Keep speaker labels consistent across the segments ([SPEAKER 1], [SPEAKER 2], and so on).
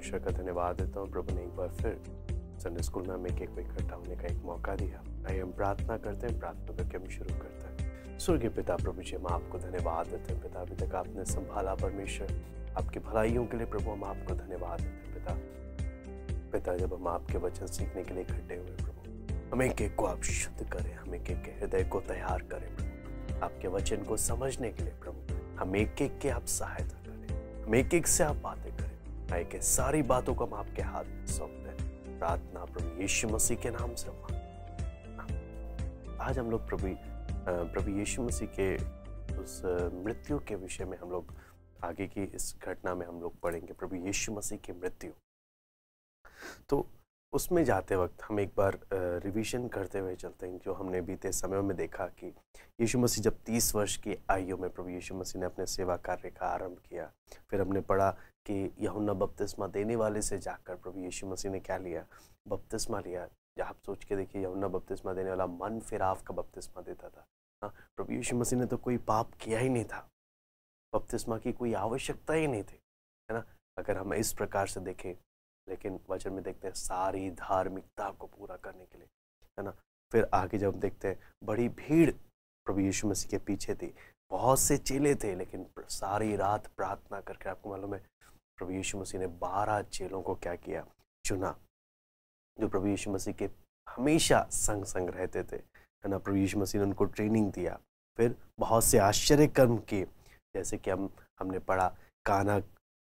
[SPEAKER 1] परमेश्वर का धन्यवाद देता हूँ प्रभु ने एक बार फिर संडे स्कूल में हमें एक इकट्ठा होने का एक मौका दिया। आइए हम प्रार्थना करते हैं, प्रार्थना करके हम शुरू करते हैं। स्वर्गीय पिता प्रभु जी, हम आपको धन्यवाद देते हैं पिता, अभी तक आपने संभाला परमेश्वर, आपकी भलाइयों के लिए प्रभु हम आपको धन्यवाद देते हैं पिता। जब हम आपके वचन सीखने के लिए इकट्ठे हुए प्रभु, हम एक एक को आप शुद्ध करें, हम एक एक के हृदय को तैयार करें प्रभु, आपके वचन को समझने के लिए प्रभु हम एक एक के आप सहायता करें, हम एक एक से आप बातें करें। आए के सारी बातों को हम आपके हाथ में सौंपते हैं, प्रार्थना प्रभु यीशु मसीह के नाम से आज हम लोग प्रभु यीशु मसीह के उस मृत्यु के विषय में हम लोग आगे की इस घटना में हम लोग पढ़ेंगे, प्रभु यीशु मसीह की मृत्यु। तो उसमें जाते वक्त हम एक बार रिवीजन करते हुए चलते हैं, जो हमने बीते समय में देखा कि यीशु मसीह जब 30 वर्ष की आयु में प्रभु यीशु मसीह ने अपने सेवा कार्य का आरंभ किया। फिर हमने पढ़ा कि यूहन्ना बपतिस्मा देने वाले से जाकर प्रभु यीशु मसीह ने क्या लिया, बपतिस्मा लिया। आप सोच के देखिए, यूहन्ना बपतिस्मा देने वाला मन फिराव का बपतिस्मा देता था। हाँ, प्रभु यीशु मसीह ने तो कोई पाप किया ही नहीं था, बपतिस्मा की कोई आवश्यकता ही नहीं थी, है ना, अगर हम इस प्रकार से देखें। लेकिन वचन में देखते हैं सारी धार्मिकता को पूरा करने के लिए, है ना। फिर आगे जब देखते हैं बड़ी भीड़ प्रभु यीशु मसीह के पीछे थी, बहुत से चेले थे, लेकिन सारी रात प्रार्थना करके, आपको मालूम है प्रभु यीशु मसीह ने 12 चेलों को क्या किया, चुना, जो प्रभु यीशु मसीह के हमेशा संग संग रहते थे, है ना। प्रभु यीशु मसीह ने उनको ट्रेनिंग दिया। फिर बहुत से आश्चर्य कर्म किए, जैसे कि हमने पढ़ा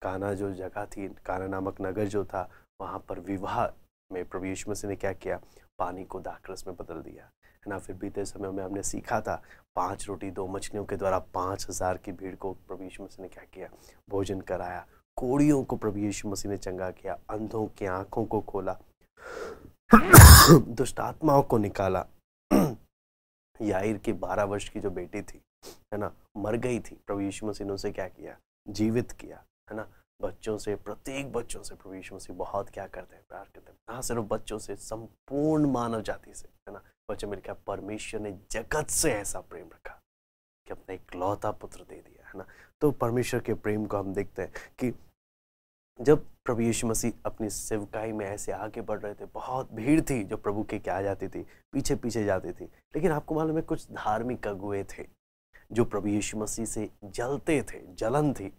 [SPEAKER 1] काना जो जगह थी, काना नामक नगर जो था, वहाँ पर विवाह में प्रभु यीशु मसीह ने क्या किया, पानी को दाखरस में बदल दिया, है ना। फिर बीते समय में हमने सीखा था 5 रोटी 2 मछलियों के द्वारा 5000 की भीड़ को प्रभु यीशु मसीह ने क्या किया, भोजन कराया। कोढ़ियों को प्रभु यीशु मसीह ने चंगा किया, अंधों की आंखों को खोला, दुष्ट आत्माओं को निकाला। याईर की 12 वर्ष की जो बेटी थी, है ना, मर गई थी, प्रभु यीशु मसीह ने उसे क्या किया, जीवित किया, है ना। बच्चों से, प्रत्येक बच्चों से प्रभु यीशु मसीह बहुत क्या करते हैं, प्यार करते हैं। ना सिर्फ बच्चों से, संपूर्ण मानव जाति से, है ना। बच्चों में लिखा, परमेश्वर ने जगत से ऐसा प्रेम रखा कि अपना इकलौता पुत्र दे दिया, है ना। तो परमेश्वर के प्रेम को हम देखते हैं कि जब प्रभु यीशु मसीह अपनी सेवकाई में ऐसे आगे बढ़ रहे थे, बहुत भीड़ थी जो प्रभु के क्या जाती थी, पीछे पीछे जाती थी। लेकिन आपको मालूम है कुछ धार्मिक अगुए थे जो प्रभु यीशु मसीह से जलते थे, जलन थी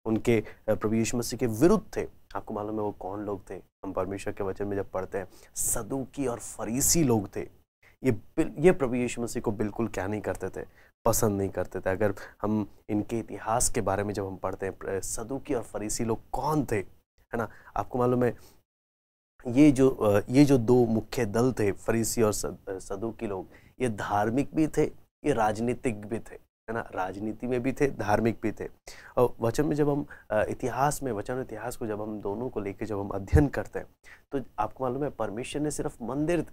[SPEAKER 1] उनके, प्रभु यीशु मसीह के विरुद्ध थे। आपको मालूम है वो कौन लोग थे? हम परमेश्वर के वचन में जब पढ़ते हैं, सदूकी और फरीसी लोग थे। ये प्रभु यीशु मसीह को बिल्कुल क्या नहीं करते थे, पसंद नहीं करते थे। अगर हम इनके इतिहास के बारे में जब हम पढ़ते हैं, सदूकी और फरीसी लोग कौन थे, है ना। आपको मालूम है ये जो 2 मुख्य दल थे, फरीसी और सदूकी लोग, ये धार्मिक भी थे, ये राजनीतिक भी थे, है ना। राजनीति में भी थे, धार्मिक भी थे। और वचन में जब हम इतिहास को जब हम दोनों को लेकर जब हम अध्ययन करते हैं, तो आपको मालूम है परमेश्वर ने सिर्फ मंदिर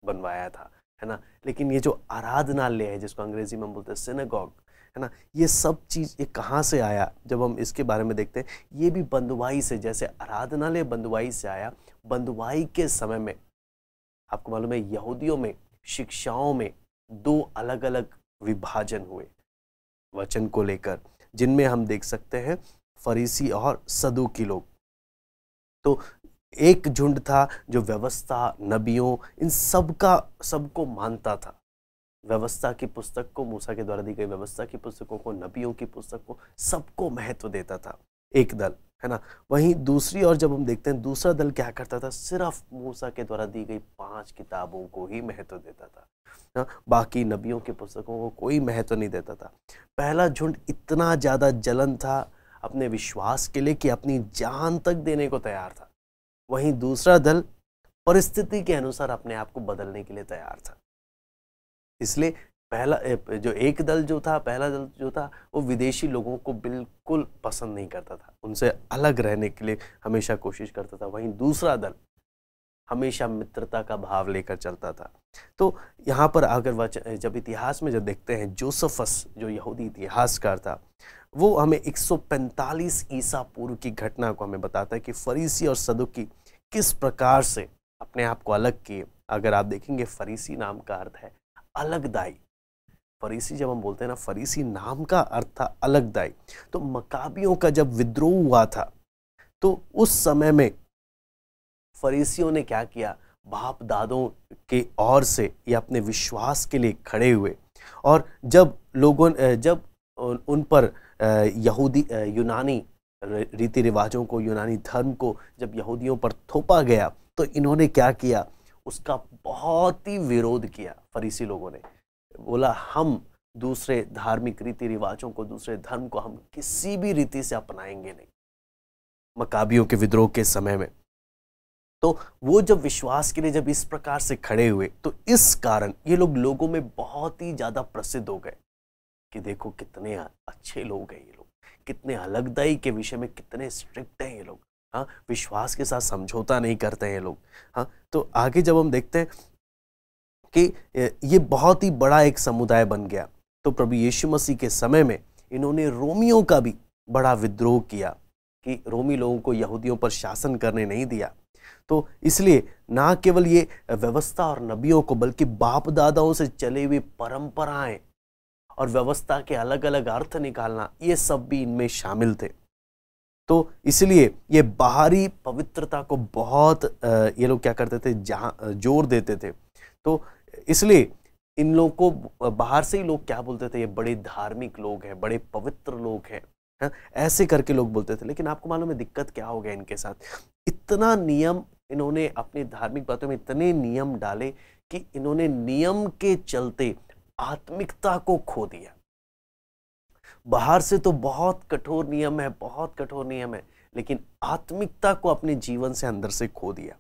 [SPEAKER 1] बनवाया था, है ना। लेकिन ये जो आराधनालय है, जिसको अंग्रेजी में हम बोलते हैं सिनेगॉग, है ना, ये सब चीज़ ये कहाँ से आया? जब हम इसके बारे में देखते हैं, ये भी बंधुआई से, जैसे आराधनालय बंधुआई से आया। बंधुआई के समय में आपको मालूम है यहूदियों में शिक्षाओं में 2 अलग अलग विभाजन हुए वचन को लेकर, जिनमें हम देख सकते हैं फरीसी और सदूकी लोग। तो एक झुंड था जो व्यवस्था, नबियों, इन सबको मानता था। व्यवस्था की पुस्तक को, मूसा के द्वारा दी गई व्यवस्था की पुस्तकों को, नबियों की पुस्तक को, सबको महत्व देता था एक दल, है ना। वहीं दूसरी ओर जब हम देखते हैं, दूसरा दल क्या करता था, सिर्फ मूसा के द्वारा दी गई 5 किताबों को ही महत्व देता था, ना, बाकी नबियों की पुस्तकों को कोई महत्व नहीं देता था। पहला झुंड इतना ज्यादा जलन था अपने विश्वास के लिए कि अपनी जान तक देने को तैयार था। वहीं दूसरा दल परिस्थिति के अनुसार अपने आप को बदलने के लिए तैयार था। इसलिए पहला दल जो था वो विदेशी लोगों को बिल्कुल पसंद नहीं करता था, उनसे अलग रहने के लिए हमेशा कोशिश करता था। वहीं दूसरा दल हमेशा मित्रता का भाव लेकर चलता था। तो यहाँ पर अगर जब इतिहास में जब देखते हैं, जोसेफस जो यहूदी इतिहासकार था, वो हमें 145 ईसा पूर्व की घटना को हमें बताता है कि फरीसी और सदूकी किस प्रकार से अपने आप को अलग किए। अगर आप देखेंगे, फरीसी नाम का अर्थ है अलगदाई। फरीसी जब हम बोलते हैं ना, फरीसी नाम का अर्थ था अलगदाई। तो मकाबियों का जब विद्रोह हुआ था, तो उस समय में फरीसियों ने क्या किया, बाप दादों के ओर से या अपने विश्वास के लिए खड़े हुए, और जब लोगों जब उन पर यहूदी यूनानी रीति रिवाजों को, यूनानी धर्म को जब यहूदियों पर थोपा गया, तो इन्होंने क्या किया, उसका बहुत ही विरोध किया। फरीसी लोगों ने बोला हम दूसरे धार्मिक रीति रिवाजों को, दूसरे धर्म को हम किसी भी रीति से अपनाएंगे नहीं, मकाबियों के विद्रोह के समय में। तो वो जब विश्वास के लिए जब इस प्रकार से खड़े हुए, तो इस कारण ये लोग लोगों में बहुत ही ज्यादा प्रसिद्ध हो गए कि देखो कितने अच्छे लोग हैं ये लोग, कितने अलगदाई के विषय में कितने स्ट्रिक्ट हैं ये लोग, हाँ, विश्वास के साथ समझौता नहीं करते हैं ये लोग, हाँ। तो आगे जब हम देखते हैं कि ये बहुत ही बड़ा एक समुदाय बन गया, तो प्रभु यीशु मसीह के समय में इन्होंने रोमियों का भी बड़ा विद्रोह किया कि रोमी लोगों को यहूदियों पर शासन करने नहीं दिया। तो इसलिए ना केवल ये व्यवस्था और नबियों को, बल्कि बाप दादाओं से चले हुए परंपराएं और व्यवस्था के अलग अलग अर्थ निकालना, ये सब भी इनमें शामिल थे। तो इसलिए ये बाहरी पवित्रता को बहुत ये लोग क्या करते थे, जोर देते थे। तो इसलिए इन लोगों को बाहर से ही लोग क्या बोलते थे, ये बड़े धार्मिक लोग हैं, बड़े पवित्र लोग हैं, हाँ? ऐसे करके लोग बोलते थे। लेकिन आपको मालूम है दिक्कत क्या हो गया इनके साथ, इतना नियम इन्होंने अपनी धार्मिक बातों में इतने नियम डाले कि इन्होंने नियम के चलते आत्मिकता को खो दिया। बाहर से तो बहुत कठोर नियम है, बहुत कठोर नियम है, लेकिन आत्मिकता को अपने जीवन से अंदर से खो दिया।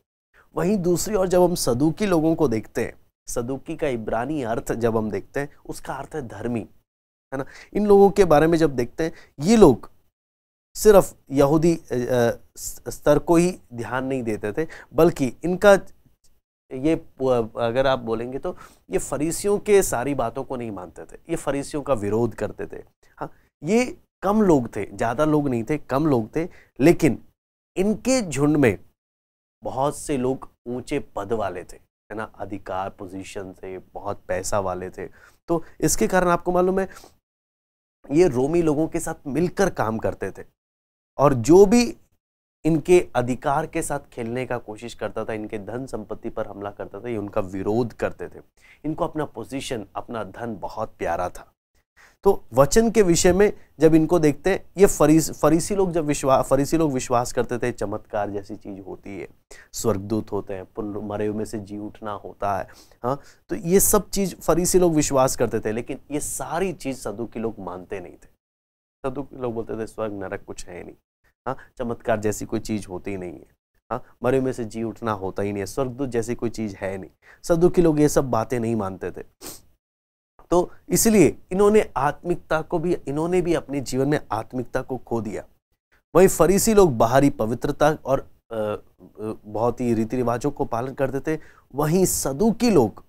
[SPEAKER 1] वहीं दूसरी ओर जब हम सदूकी लोगों को देखते हैं, सदूकी का इब्रानी अर्थ जब हम देखते हैं, उसका अर्थ है धर्मी, है ना। इन लोगों के बारे में जब देखते हैं, ये लोग सिर्फ यहूदी स्तर को ही ध्यान नहीं देते थे, बल्कि इनका ये, अगर आप बोलेंगे तो ये फरीसियों के सारी बातों को नहीं मानते थे, ये फरीसियों का विरोध करते थे। हाँ, ये कम लोग थे, ज़्यादा लोग नहीं थे, कम लोग थे, लेकिन इनके झुंड में बहुत से लोग ऊंचे पद वाले थे, है ना, अधिकार पोजीशन थे, बहुत पैसा वाले थे। तो इसके कारण आपको मालूम है ये रोमी लोगों के साथ मिलकर काम करते थे, और जो भी इनके अधिकार के साथ खेलने का कोशिश करता था, इनके धन संपत्ति पर हमला करता था, ये उनका विरोध करते थे। इनको अपना पोजीशन, अपना धन बहुत प्यारा था। तो वचन के विषय में जब इनको देखते हैं, ये फरीसी लोग विश्वास करते थे चमत्कार जैसी चीज होती है, स्वर्गदूत होते हैं, मरे हुए में से जी उठना होता है, हाँ। तो ये सब चीज फरीसी लोग विश्वास करते थे, लेकिन ये सारी चीज सदूकी लोग मानते नहीं थे। सदूकी लोग बोलते थे स्वर्ग नरक कुछ है नहीं, हाँ, चमत्कार जैसी कोई चीज होती नहीं है, हाँ, मरे में से जी उठना होता ही नहीं है, स्वर्गदूत जैसी कोई चीज है नहीं। सदूकी लोग ये सब बातें नहीं मानते थे। तो इसलिए इन्होंने भी अपने जीवन में आत्मिकता को खो दिया। वहीं फरीसी लोग बाहरी पवित्रता और बहुत ही रीति रिवाजों को पालन करते थे, वहीं सदूकी लोग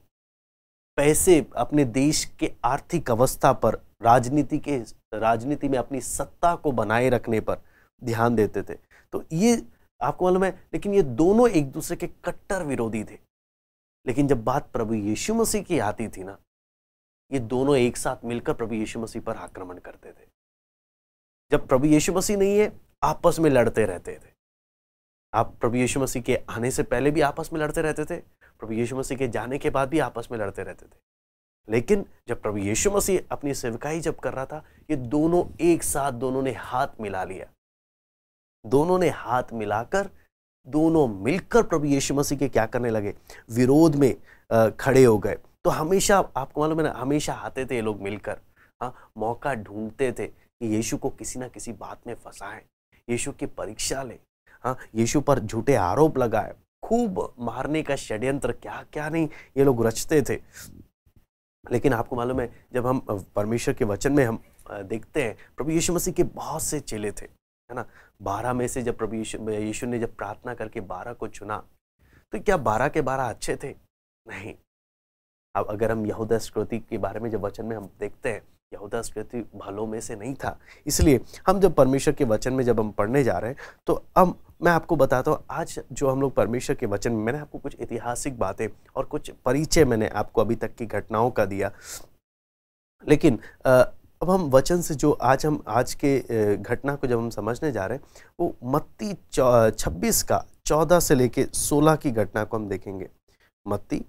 [SPEAKER 1] पैसे, अपने देश के आर्थिक अवस्था पर, राजनीति में अपनी सत्ता को बनाए रखने पर ध्यान देते थे। तो ये आपको मालूम है, लेकिन ये दोनों एक दूसरे के कट्टर विरोधी थे। लेकिन जब बात प्रभु यीशु मसीह की आती थी ना, ये दोनों एक साथ मिलकर प्रभु यीशु मसीह पर आक्रमण करते थे। जब प्रभु यीशु मसीह नहीं है, आपस में लड़ते रहते थे। आप प्रभु यीशु मसीह के आने से पहले भी आपस में लड़ते रहते थे, प्रभु यीशु मसीह के जाने के बाद भी आपस में लड़ते रहते थे। लेकिन जब प्रभु यीशु मसीह अपनी सेवकाई जब कर रहा था, ये दोनों एक साथ, दोनों ने हाथ मिला लिया, दोनों ने हाथ मिलाकर, दोनों मिलकर प्रभु यीशु मसीह के क्या करने लगे, विरोध में खड़े हो गए। तो हमेशा आपको मालूम है ना, हमेशा आते थे ये लोग मिलकर, हाँ, मौका ढूंढते थे कि यीशु को किसी ना किसी बात में फंसाएं, यीशु की परीक्षा लें, हाँ, यीशु पर झूठे आरोप लगाए, खूब मारने का षड्यंत्र क्या क्या नहीं ये लोग रचते थे। लेकिन आपको मालूम है, जब हम परमेश्वर के वचन में हम देखते हैं, प्रभु यीशु मसीह के बहुत से चेले थे, है ना। 12 में से जब प्रभु यीशु ने जब प्रार्थना करके 12 को चुना, तो क्या 12 के 12 अच्छे थे? नहीं। अब अगर हम यहूदा इस्करियोती के बारे में जब वचन में हम देखते हैं, यहूदा इस्करियोती भलों में से नहीं था। इसलिए हम जब परमेश्वर के वचन में जब हम पढ़ने जा रहे हैं, तो अब मैं आपको बताता हूँ, आज जो हम लोग परमेश्वर के वचन में, मैंने आपको कुछ ऐतिहासिक बातें और कुछ परिचय मैंने आपको अभी तक की घटनाओं का दिया, लेकिन अब हम वचन से जो आज के घटना को जब हम समझने जा रहे हैं, वो मत्ती 26 का 14 से लेके 16 की घटना को हम देखेंगे। मत्ती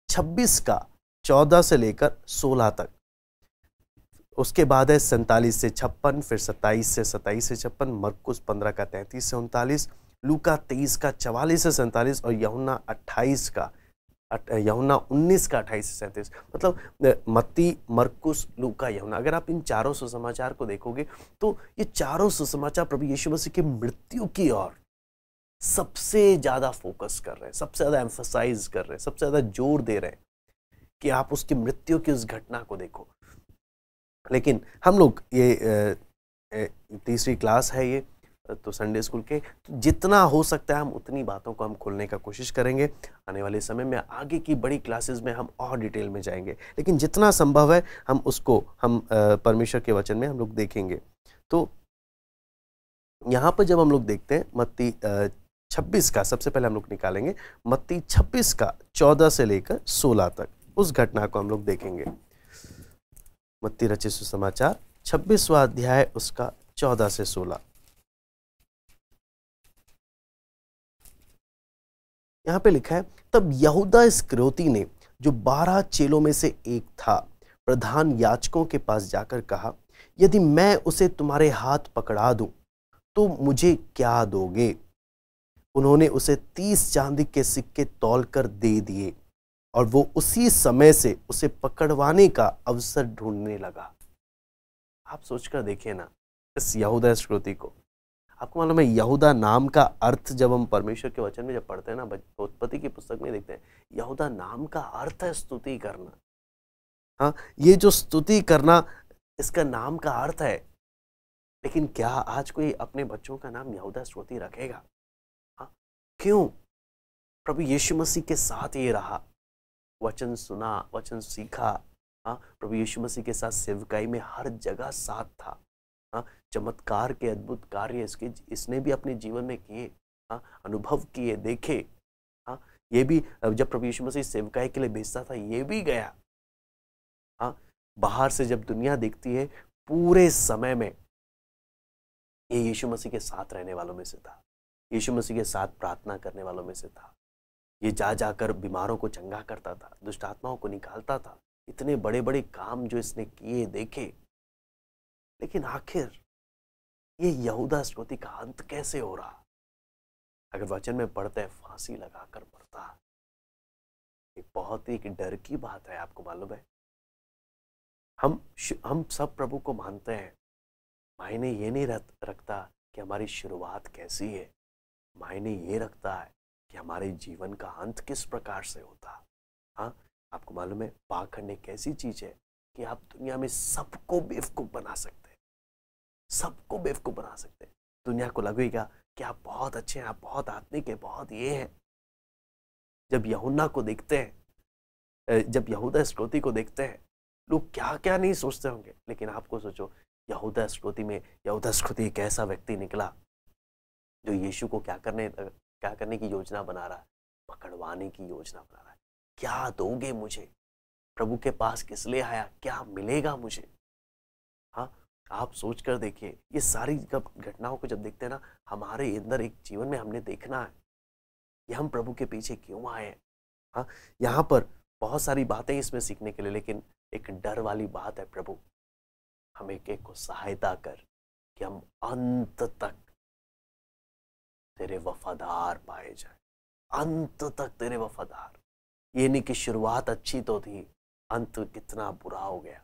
[SPEAKER 1] 26 का 14 से लेकर 16 तक। उसके बाद है 47 से 56, फिर 27 से 56, मरकुस 15 का 33 से 39, लूका 23 का 44 से 47 और यूहन्ना 19 का 28 से 37। मतलब मत्ती, मरकुस, लूका, यूहन्ना, अगर आप इन चारों सुसमाचार को देखोगे तो ये चारों सुसमाचार प्रभु यीशु मसीह की मृत्यु की ओर सबसे ज्यादा फोकस कर रहे हैं, सबसे ज्यादा एम्फसाइज कर रहे हैं, सबसे ज्यादा जोर दे रहे हैं कि आप उसकी मृत्यु की उस घटना को देखो। लेकिन हम लोग ये तीसरी क्लास है ये तो संडे स्कूल के, तो जितना हो सकता है हम उतनी बातों को हम खोलने का कोशिश करेंगे। आने वाले समय में आगे की बड़ी क्लासेस में हम और डिटेल में जाएंगे, लेकिन जितना संभव है हम उसको परमेश्वर के वचन में हम लोग देखेंगे। तो यहाँ पर जब हम लोग देखते हैं मत्ती 26 का, सबसे पहले हम लोग निकालेंगे मत्ती 26 का 14 से लेकर 16 तक, उस घटना को हम लोग देखेंगे। मत्ती रचित सुसमाचार 26वां अध्याय, उसका 14 से 16। यहां पे लिखा है, तब यहूदा इस्करियोती ने, जो 12 चेलों में से एक था, प्रधान याजकों के पास जाकर कहा, यदि मैं उसे तुम्हारे हाथ पकड़ा दूं तो मुझे क्या दोगे? उन्होंने उसे 30 चांदी के सिक्के तौलकर दे दिए और वो उसी समय से उसे पकड़वाने का अवसर ढूंढने लगा। आप सोचकर देखिए ना इस यहूदा इस्करियोती को। आपको मालूम है यहूदा नाम का अर्थ, जब हम परमेश्वर के वचन में जब पढ़ते हैं ना, उत्पत्ति की पुस्तक में देखते हैं, यहूदा नाम का अर्थ है स्तुति करना। हाँ, ये जो स्तुति करना इसका नाम का अर्थ है। लेकिन क्या आज कोई अपने बच्चों का नाम यहूदा इस्करियोती रखेगा? हाँ, क्यों? प्रभु यीशु मसीह के साथ ये रहा, वचन सुना, वचन सीखा। हाँ, प्रभु यीशु मसीह के साथ सेवकाई में हर जगह साथ था। हाँ, चमत्कार के अद्भुत कार्य इसने भी अपने जीवन में किए। हाँ, अनुभव किए, देखे। हाँ, ये भी जब प्रभु यीशु मसीह सेवकाई के लिए भेजता था, ये भी गया। हाँ, बाहर से जब दुनिया देखती है, पूरे समय में ये यीशु मसीह के साथ रहने वालों में से था, यीशु मसीह के साथ प्रार्थना करने वालों में से था। ये जा जाकर बीमारों को चंगा करता था, दुष्ट आत्माओं को निकालता था। इतने बड़े बड़े काम जो इसने किए, देखे। लेकिन आखिर ये यहूदा इस्करियोती का अंत कैसे हो रहा? अगर वचन में पढ़ते हैं, फांसी लगाकर मरता। एक बहुत ही डर की बात है। आपको मालूम है, हम सब प्रभु को मानते हैं। मायने ये नहीं रखता कि हमारी शुरुआत कैसी है, मायने ये रखता है कि हमारे जीवन का अंत किस प्रकार से होता। हाँ, आपको मालूम है पाखंड एक ऐसी चीज है कि आप दुनिया में सबको बेवकूफ बना सकते हैं, सबको बेवकूफ बना सकते हैं। दुनिया को लगेगा कि आप बहुत अच्छे हैं, आप बहुत आत्मिक हैं, बहुत ये हैं। जब यूहन्ना को देखते हैं, जब यहूदा इस्करियोती को देखते हैं, लोग क्या क्या नहीं सोचते होंगे। लेकिन आपको सोचो, यहूदा इस्करियोती एक ऐसा व्यक्ति निकला जो यीशु को क्या करने की योजना बना रहा है? पकड़वाने की योजना बना रहा है। क्या दोगे मुझे? प्रभु के पास किस लिए आया? क्या मिलेगा मुझे? हाँ, आप सोच कर देखिए, ये सारी घटनाओं को जब देखते हैं ना, हमारे अंदर एक जीवन में हमने देखना है कि हम प्रभु के पीछे क्यों आए हैं। हाँ, यहाँ पर बहुत सारी बातें इसमें सीखने के लिए, लेकिन एक डर वाली बात है, प्रभु हम एक एक को सहायता कर कि हम अंत तक तेरे वफादार पाए जाए, अंत तक तेरे वफादार। ये नहीं कि शुरुआत अच्छी तो थी, अंत कितना बुरा हो गया।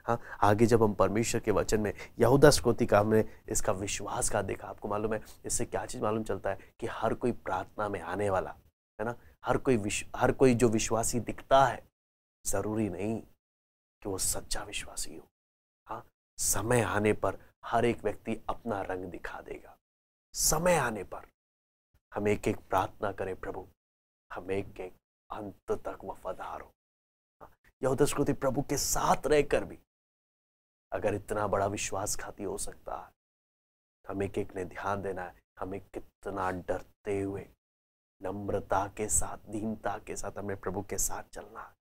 [SPEAKER 1] हाँ, आगे जब हम परमेश्वर के वचन में यहूदा इस्करियोती का हमने इसका विश्वास का देखा, आपको मालूम है इससे क्या चीज मालूम चलता है कि हर कोई प्रार्थना में आने वाला है ना, हर कोई जो विश्वासी दिखता है, जरूरी नहीं कि वो सच्चा विश्वासी हो। हाँ, समय आने पर हर एक व्यक्ति अपना रंग दिखा देगा। समय आने पर हम एक एक प्रार्थना करें, प्रभु हम एक एक अंत तक वफादार हो। यहूदा इस्करियोती प्रभु के साथ रहकर भी अगर इतना बड़ा विश्वासघाती हो सकता है, हम एक एक ने ध्यान देना है, हमें कितना डरते हुए, नम्रता के साथ, दीनता के साथ हमें प्रभु के साथ चलना है।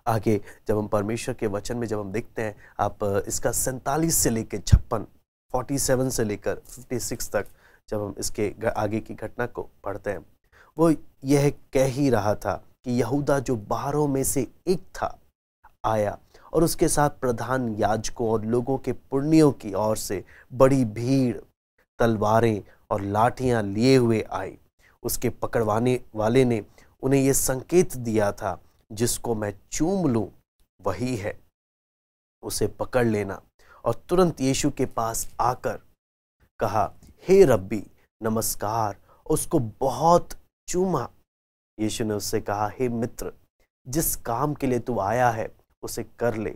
[SPEAKER 1] आगे जब हम परमेश्वर के वचन में जब हम देखते हैं, आप इसका 47 से लेकर 56, 47 से लेकर 56 तक जब हम इसके आगे की घटना को पढ़ते हैं, वो यह कह ही रहा था कि यहूदा जो 12 में से एक था आया, और उसके साथ प्रधान याजकों और लोगों के पुरनियों की ओर से बड़ी भीड़ तलवारें और लाठियां लिए हुए आई। उसके पकड़वाने वाले ने उन्हें यह संकेत दिया था, जिसको मैं चूम लूं वही है, उसे पकड़ लेना। और तुरंत यीशु के पास आकर कहा, हे रब्बी नमस्कार, उसको बहुत चूमा। यीशु ने उससे कहा, हे मित्र, जिस काम के लिए तू आया है उसे कर ले।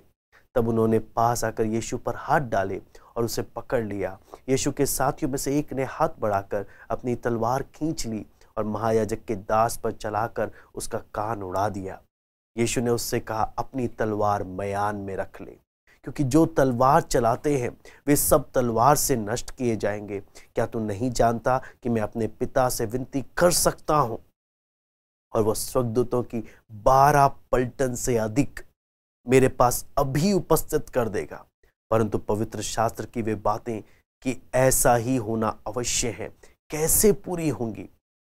[SPEAKER 1] तब उन्होंने पास आकर यीशु पर हाथ डाले और उसे पकड़ लिया। यीशु के साथियों में से एक ने हाथ बढ़ाकर अपनी तलवार खींच ली और महायाजक के दास पर चलाकर उसका कान उड़ा दिया। यीशु ने उससे कहा, अपनी तलवार मयान में रख ले, क्योंकि जो तलवार चलाते हैं वे सब तलवार से नष्ट किए जाएंगे। क्या तू नहीं जानता कि मैं अपने पिता से विनती कर सकता हूं और वह स्वर्गदूतों की 12 पलटन से अधिक मेरे पास अभी उपस्थित कर देगा? परंतु पवित्र शास्त्र की वे बातें कि ऐसा ही होना अवश्य है कैसे पूरी होंगी?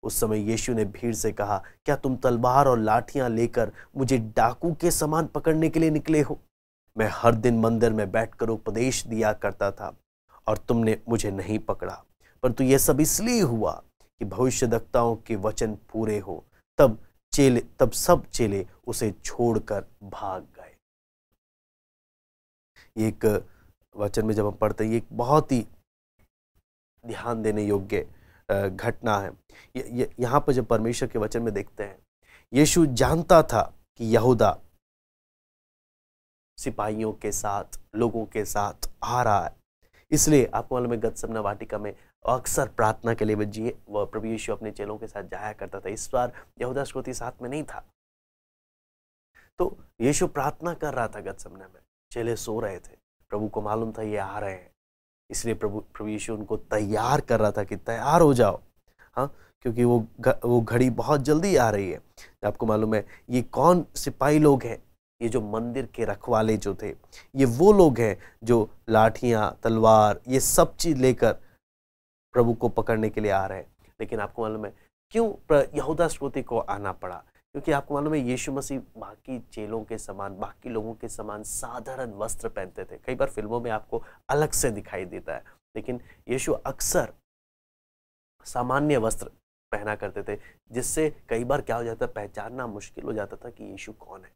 [SPEAKER 1] उस समय यीशु ने भीड़ से कहा, क्या तुम तलवार और लाठियां लेकर मुझे डाकू के समान पकड़ने के लिए निकले हो? मैं हर दिन मंदिर में बैठकर उपदेश दिया करता था और तुमने मुझे नहीं पकड़ा, परंतु यह सब इसलिए हुआ कि भविष्यद्वक्ताओं के वचन पूरे हो। तब सब चेले उसे छोड़कर भाग गए। एक वचन में जब हम पढ़ते हैं, ये एक बहुत ही ध्यान देने योग्य घटना है। यहाँ पर जब परमेश्वर के वचन में देखते हैं, यीशु जानता था कि यहूदा सिपाहियों के साथ, लोगों के साथ आ रहा है। इसलिए आपको मालूम है, गतसमना वाटिका में अक्सर प्रार्थना के लिए वह प्रभु यीशु अपने चेलों के साथ जाया करता था। इस बार यहूदा इस्करियोती साथ में नहीं था, तो यीशु प्रार्थना कर रहा था गतसमना में। चेले सो रहे थे, प्रभु को मालूम था ये आ रहे हैं, इसलिए प्रभु यीशु उनको तैयार कर रहा था कि तैयार हो जाओ, हाँ, क्योंकि वो घड़ी बहुत जल्दी आ रही है। आपको मालूम है ये कौन सिपाही लोग हैं? ये जो मंदिर के रखवाले जो थे, ये वो लोग हैं जो लाठियां, तलवार, ये सब चीज लेकर प्रभु को पकड़ने के लिए आ रहे हैं। लेकिन आपको मालूम है क्यों यहूदा इस्करियोती को आना पड़ा? क्योंकि आपको मालूम है यीशु मसीह बाकी चेलों के समान, बाकी लोगों के समान साधारण वस्त्र पहनते थे। कई बार फिल्मों में आपको अलग से दिखाई देता है, लेकिन यीशु अक्सर सामान्य वस्त्र पहना करते थे, जिससे कई बार क्या हो जाता, पहचानना मुश्किल हो जाता था कि यीशु कौन है।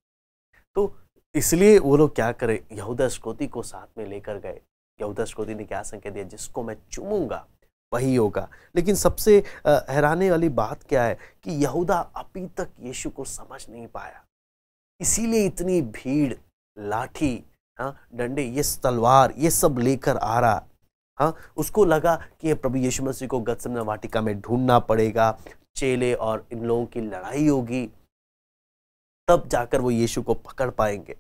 [SPEAKER 1] तो इसलिए वो लोग क्या करे, यहूदा इस्करियोती को साथ में लेकर गए। यहूदा इस्करियोती ने क्या संकेत दिया, जिसको मैं चूमूंगा वही होगा। लेकिन सबसे हैरानी वाली बात क्या है कि यहूदा अभी तक यीशु को समझ नहीं पाया, इसीलिए इतनी भीड़, लाठी, हाँ, डंडे, ये तलवार, ये सब लेकर आ रहा। हाँ, उसको लगा कि ये प्रभु यीशु मसीह को गतसमना वाटिका में ढूंढना पड़ेगा, चेले और इन लोगों की लड़ाई होगी, तब जाकर वो यीशु को पकड़ पाएंगे।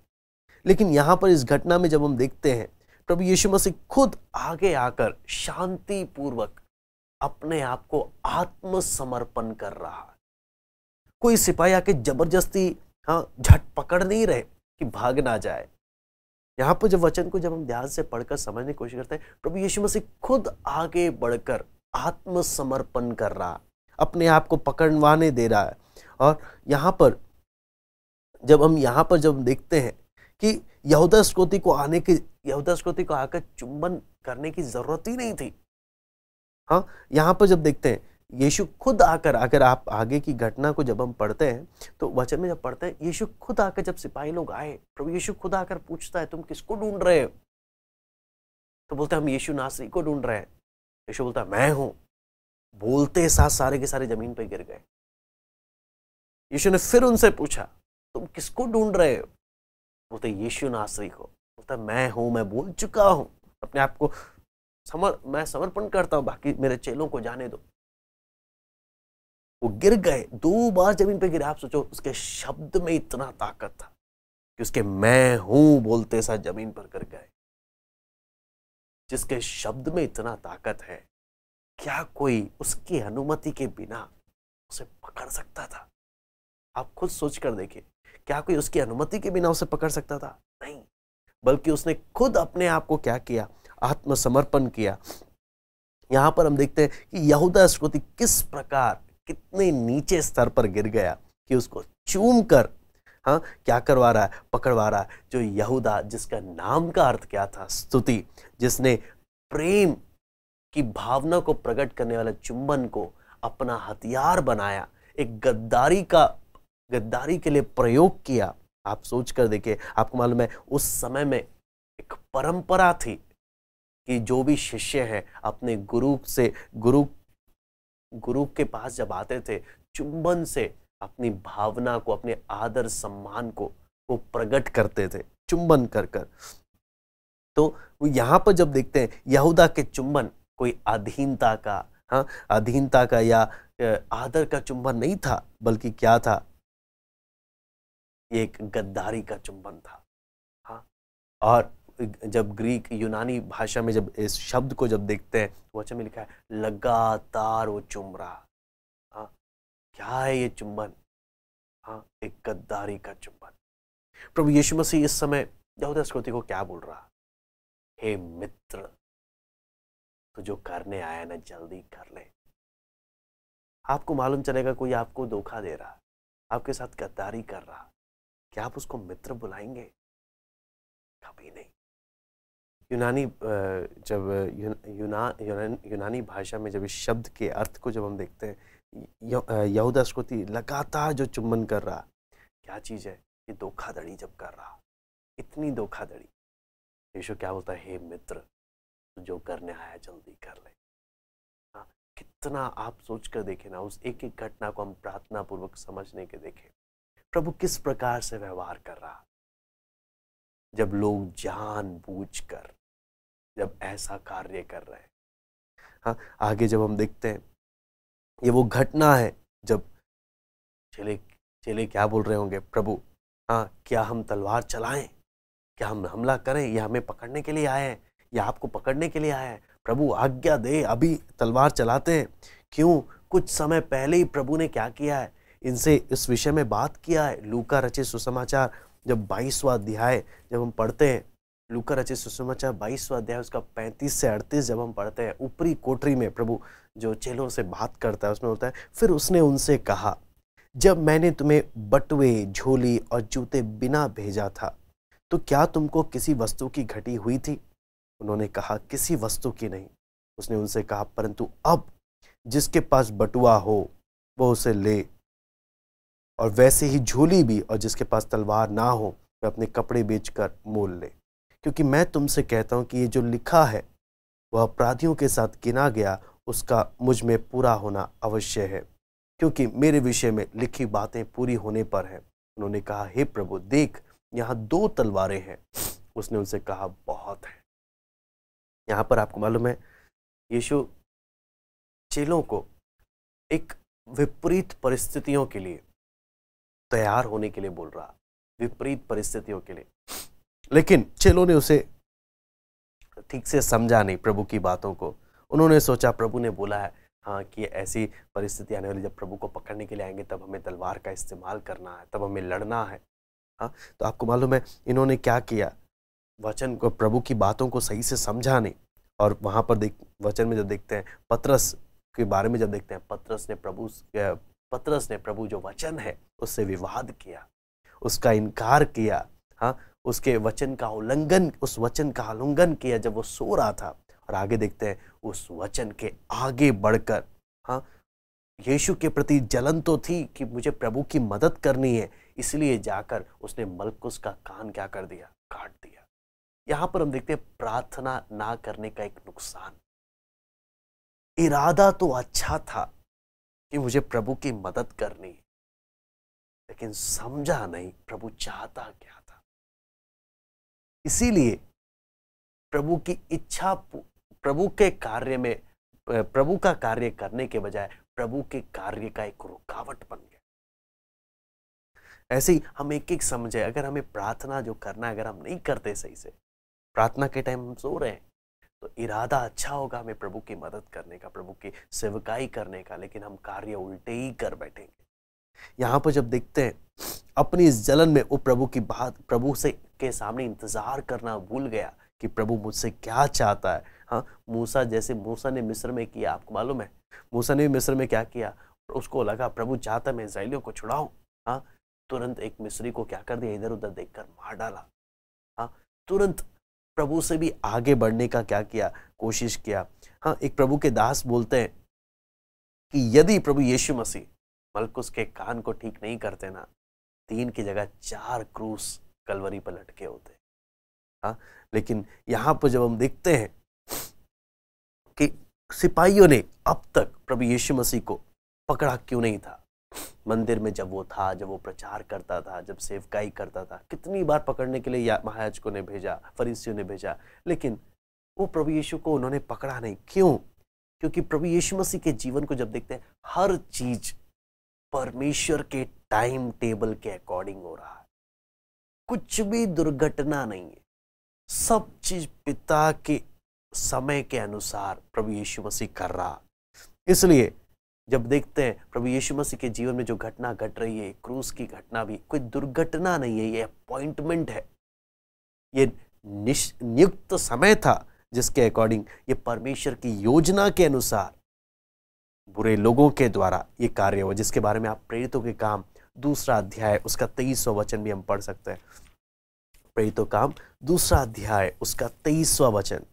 [SPEAKER 1] लेकिन यहां पर इस घटना में जब हम देखते हैं, प्रभु यीशु मसीह खुद आगे आकर शांति पूर्वक अपने आप को आत्मसमर्पण कर रहा है। कोई सिपाही आके जबरदस्ती, हाँ, झट पकड़ नहीं रहे कि भाग ना जाए। यहां पर जब वचन को जब हम ध्यान से पढ़कर समझने की कोशिश करते हैं, प्रभु यीशु मसीह खुद आगे बढ़कर आत्मसमर्पण कर रहा, अपने आप को पकड़वाने दे रहा है। और यहां पर जब देखते हैं कि यहूदा इस्करियोती को आकर चुंबन करने की जरूरत ही नहीं थी। हाँ, यहां पर जब देखते हैं यीशु खुद आकर, अगर आप आगे की घटना को जब हम पढ़ते हैं तो वचन में जब पढ़ते हैं, यीशु खुद आकर, जब सिपाही लोग आए, प्रभु यीशु खुद आकर पूछता है, तुम किसको ढूंढ रहे हो? तो बोलते हैं, हम यीशु नासरी को ढूंढ रहे हैं। यीशु बोलता है, मैं हूं। बोलते साथ सारे के सारे जमीन पर गिर गए। यीशु ने फिर उनसे पूछा, तुम किसको ढूंढ रहे हो? बोलते यीशु नासरी को। बोलता मैं हूं, मैं बोल चुका हूं, अपने आप को मैं समर्पण करता हूं, बाकी मेरे चेलों को जाने दो। वो गिर गए, 2 बार जमीन पे गिरे। आप सोचो, उसके शब्द में इतना ताकत था कि उसके मैं हूं बोलते साथ जमीन पर गिर गए। जिसके शब्द में इतना ताकत है, क्या कोई उसकी अनुमति के बिना उसे पकड़ सकता था? आप खुद सोच कर देखिए, क्या कोई उसकी अनुमति के बिना उसे पकड़ सकता था? नहीं, बल्कि उसने खुद अपने आप को क्या किया? आत्मसमर्पण किया। यहां पर हम देखते हैं कि यहूदा इस्करियोती किस प्रकार, कितने नीचे स्तर पर गिर गया कि उसको चूम कर, हाँ, क्या करवा रहा है? पकड़वा रहा है। जो यहूदा, जिसका नाम का अर्थ क्या था? स्तुति, जिसने प्रेम की भावना को प्रकट करने वाला चुंबन को अपना हथियार बनाया, एक गद्दारी के लिए प्रयोग किया। आप सोच कर देखिए, आपको मालूम है उस समय में एक परंपरा थी कि जो भी शिष्य हैं अपने गुरु के पास जब आते थे, चुंबन से अपनी भावना को, अपने आदर सम्मान को वो प्रकट करते थे, चुंबन कर कर। तो यहां पर जब देखते हैं यहूदा के चुंबन कोई अधीनता का, हाँ, अधीनता का या आदर का चुंबन नहीं था, बल्कि क्या था? ये एक गद्दारी का चुंबन था। हाँ, और जब ग्रीक यूनानी भाषा में जब इस शब्द को जब देखते हैं, वचन में लिखा है लगातार वो चुम रहा। हाँ, क्या है ये चुंबन? हाँ, एक गद्दारी का चुंबन। प्रभु यीशु मसीह इस समय यहूदा इस्करियोती को क्या बोल रहा? हे मित्र, तो जो करने आया ना, जल्दी कर ले। आपको मालूम चलेगा कोई आपको धोखा दे रहा, आपके साथ गद्दारी कर रहा, क्या आप उसको मित्र बुलाएंगे? कभी नहीं। यूनानी भाषा में जब इस शब्द के अर्थ को जब हम देखते हैं, यहूदा इस्करियोती लगातार जो चुंबन कर रहा, क्या चीज है? ये धोखाधड़ी जब कर रहा, इतनी धोखाधड़ी। यीशु क्या बोलता है? हे मित्र, जो करने आया जल्दी कर ले। हाँ, कितना आप सोच कर देखें ना, उस एक एक घटना को हम प्रार्थना पूर्वक समझने के देखें, प्रभु किस प्रकार से व्यवहार कर रहा। जब लोग जानबूझकर जब ऐसा कार्य कर रहे हैं। हाँ, आगे जब हम देखते हैं, ये वो घटना है जब चेले क्या बोल रहे होंगे? प्रभु, हाँ, क्या हम तलवार चलाएं? क्या हम हमला करें? या हमें पकड़ने के लिए आए हैं, या आपको पकड़ने के लिए आए हैं? प्रभु आज्ञा दे, अभी तलवार चलाते हैं। क्यों? कुछ समय पहले ही प्रभु ने क्या किया है? इनसे इस विषय में बात किया है। लूका रचित सुसमाचार जब 22वां अध्याय जब हम पढ़ते हैं, लूका रचित सुसमाचार 22वां अध्याय उसका 35 से 38 जब हम पढ़ते हैं, ऊपरी कोठरी में प्रभु जो चेलों से बात करता है, उसमें होता है, फिर उसने उनसे कहा, जब मैंने तुम्हें बटुए, झोली और जूते बिना भेजा था, तो क्या तुमको किसी वस्तु की घटी हुई थी? उन्होंने कहा, किसी वस्तु की नहीं। उसने उनसे कहा, परंतु अब जिसके पास बटुआ हो वो उसे ले, और वैसे ही झोली भी, और जिसके पास तलवार ना हो वह अपने कपड़े बेचकर मोल ले। क्योंकि मैं तुमसे कहता हूं कि ये जो लिखा है वह अपराधियों के साथ गिना गया, उसका मुझ में पूरा होना अवश्य है, क्योंकि मेरे विषय में लिखी बातें पूरी होने पर है। उन्होंने कहा, हे प्रभु, देख यहाँ 2 तलवारें हैं। उसने उनसे कहा, बहुत है। यहाँ पर आपको मालूम है, यीशु चेलों को एक विपरीत परिस्थितियों के लिए तैयार होने के लिए बोल रहा, विपरीत परिस्थितियों के लिए। लेकिन चेलों ने उसे ठीक से समझा नहीं प्रभु की बातों को। उन्होंने सोचा प्रभु ने बोला है, हाँ, कि ऐसी परिस्थिति आने वाली, जब प्रभु को पकड़ने के लिए आएंगे तब हमें तलवार का इस्तेमाल करना है, तब हमें लड़ना है। हाँ, तो आपको मालूम है इन्होंने क्या किया? वचन को, प्रभु की बातों को सही से समझा नहीं। और वहां पर वचन में जब देखते हैं, पतरस के बारे में जब देखते हैं, पतरस ने प्रभु जो वचन है उससे विवाद किया, उसका इनकार किया। हाँ, उसके वचन का उल्लंघन किया जब वो सो रहा था। और आगे देखते हैं, उस वचन के आगे बढ़कर, हाँ, यीशु के प्रति जलन तो थी कि मुझे प्रभु की मदद करनी है, इसलिए जाकर उसने मलकुस का कान क्या कर दिया? काट दिया। यहां पर हम देखते हैं प्रार्थना ना करने का एक नुकसान। इरादा तो अच्छा था कि मुझे प्रभु की मदद करनी है, लेकिन समझा नहीं प्रभु चाहता क्या था। इसीलिए प्रभु की इच्छा, प्रभु के कार्य में, प्रभु का कार्य करने के बजाय प्रभु के कार्य का एक रुकावट बन गया। ऐसे ही हम एक एक समझे, अगर हमें प्रार्थना जो करना है, अगर हम नहीं करते सही से, प्रार्थना के टाइम हम सो रहे हैं, तो इरादा अच्छा होगा हमें प्रभु की मदद करने का, प्रभु की सेवकाई करने का, लेकिन हम कार्य उल्टे ही कर बैठेंगे। यहाँ पर जब देखते हैं अपनी इस जलन में वो प्रभु की बात, प्रभु से के सामने इंतजार करना भूल गया कि प्रभु मुझसे क्या चाहता है। हाँ, मूसा जैसे मूसा ने मिस्र में किया, आपको मालूम है मूसा ने मिस्र में क्या किया, उसको लगा प्रभु चाहता मैं इस्राएलियों को छुड़ाऊं। हाँ, तुरंत एक मिस्री को क्या कर दिया, इधर उधर देखकर मार डाला। हाँ, तुरंत प्रभु से भी आगे बढ़ने का क्या किया, कोशिश किया। हाँ, एक प्रभु के दास बोलते हैं कि यदि प्रभु यीशु मसीह मलकुस के कान को ठीक नहीं करते ना, 3 की जगह 4 क्रूस कलवरी पर लटके होते। हाँ, लेकिन यहाँ पर जब हम देखते हैं कि सिपाहियों ने अब तक प्रभु यीशु मसीह को पकड़ा क्यों नहीं था, मंदिर में जब वो था, जब वो प्रचार करता था, जब सेवकाई करता था, कितनी बार पकड़ने के लिए महायाजकों ने भेजा, फरीसियों ने भेजा, लेकिन वो प्रभु यीशु को उन्होंने पकड़ा नहीं। क्यों? क्योंकि प्रभु यीशु मसीह के जीवन को जब देखते हैं, हर चीज परमेश्वर के टाइम टेबल के अकॉर्डिंग हो रहा है, कुछ भी दुर्घटना नहीं है, सब चीज पिता के समय के अनुसार प्रभु यीशु मसीह कर रहा। इसलिए जब देखते हैं प्रभु यीशु मसीह के जीवन में जो घटना घट रही है, क्रूस की घटना भी कोई दुर्घटना नहीं है, ये अपॉइंटमेंट है, ये नियुक्त समय था जिसके अकॉर्डिंग, ये परमेश्वर की योजना के अनुसार बुरे लोगों के द्वारा ये कार्य हुआ, जिसके बारे में आप प्रेरितों के काम 2 अध्याय उसका 23वां वचन भी हम पढ़ सकते हैं। प्रेरितों काम 2 अध्याय उसका 23वां वचन,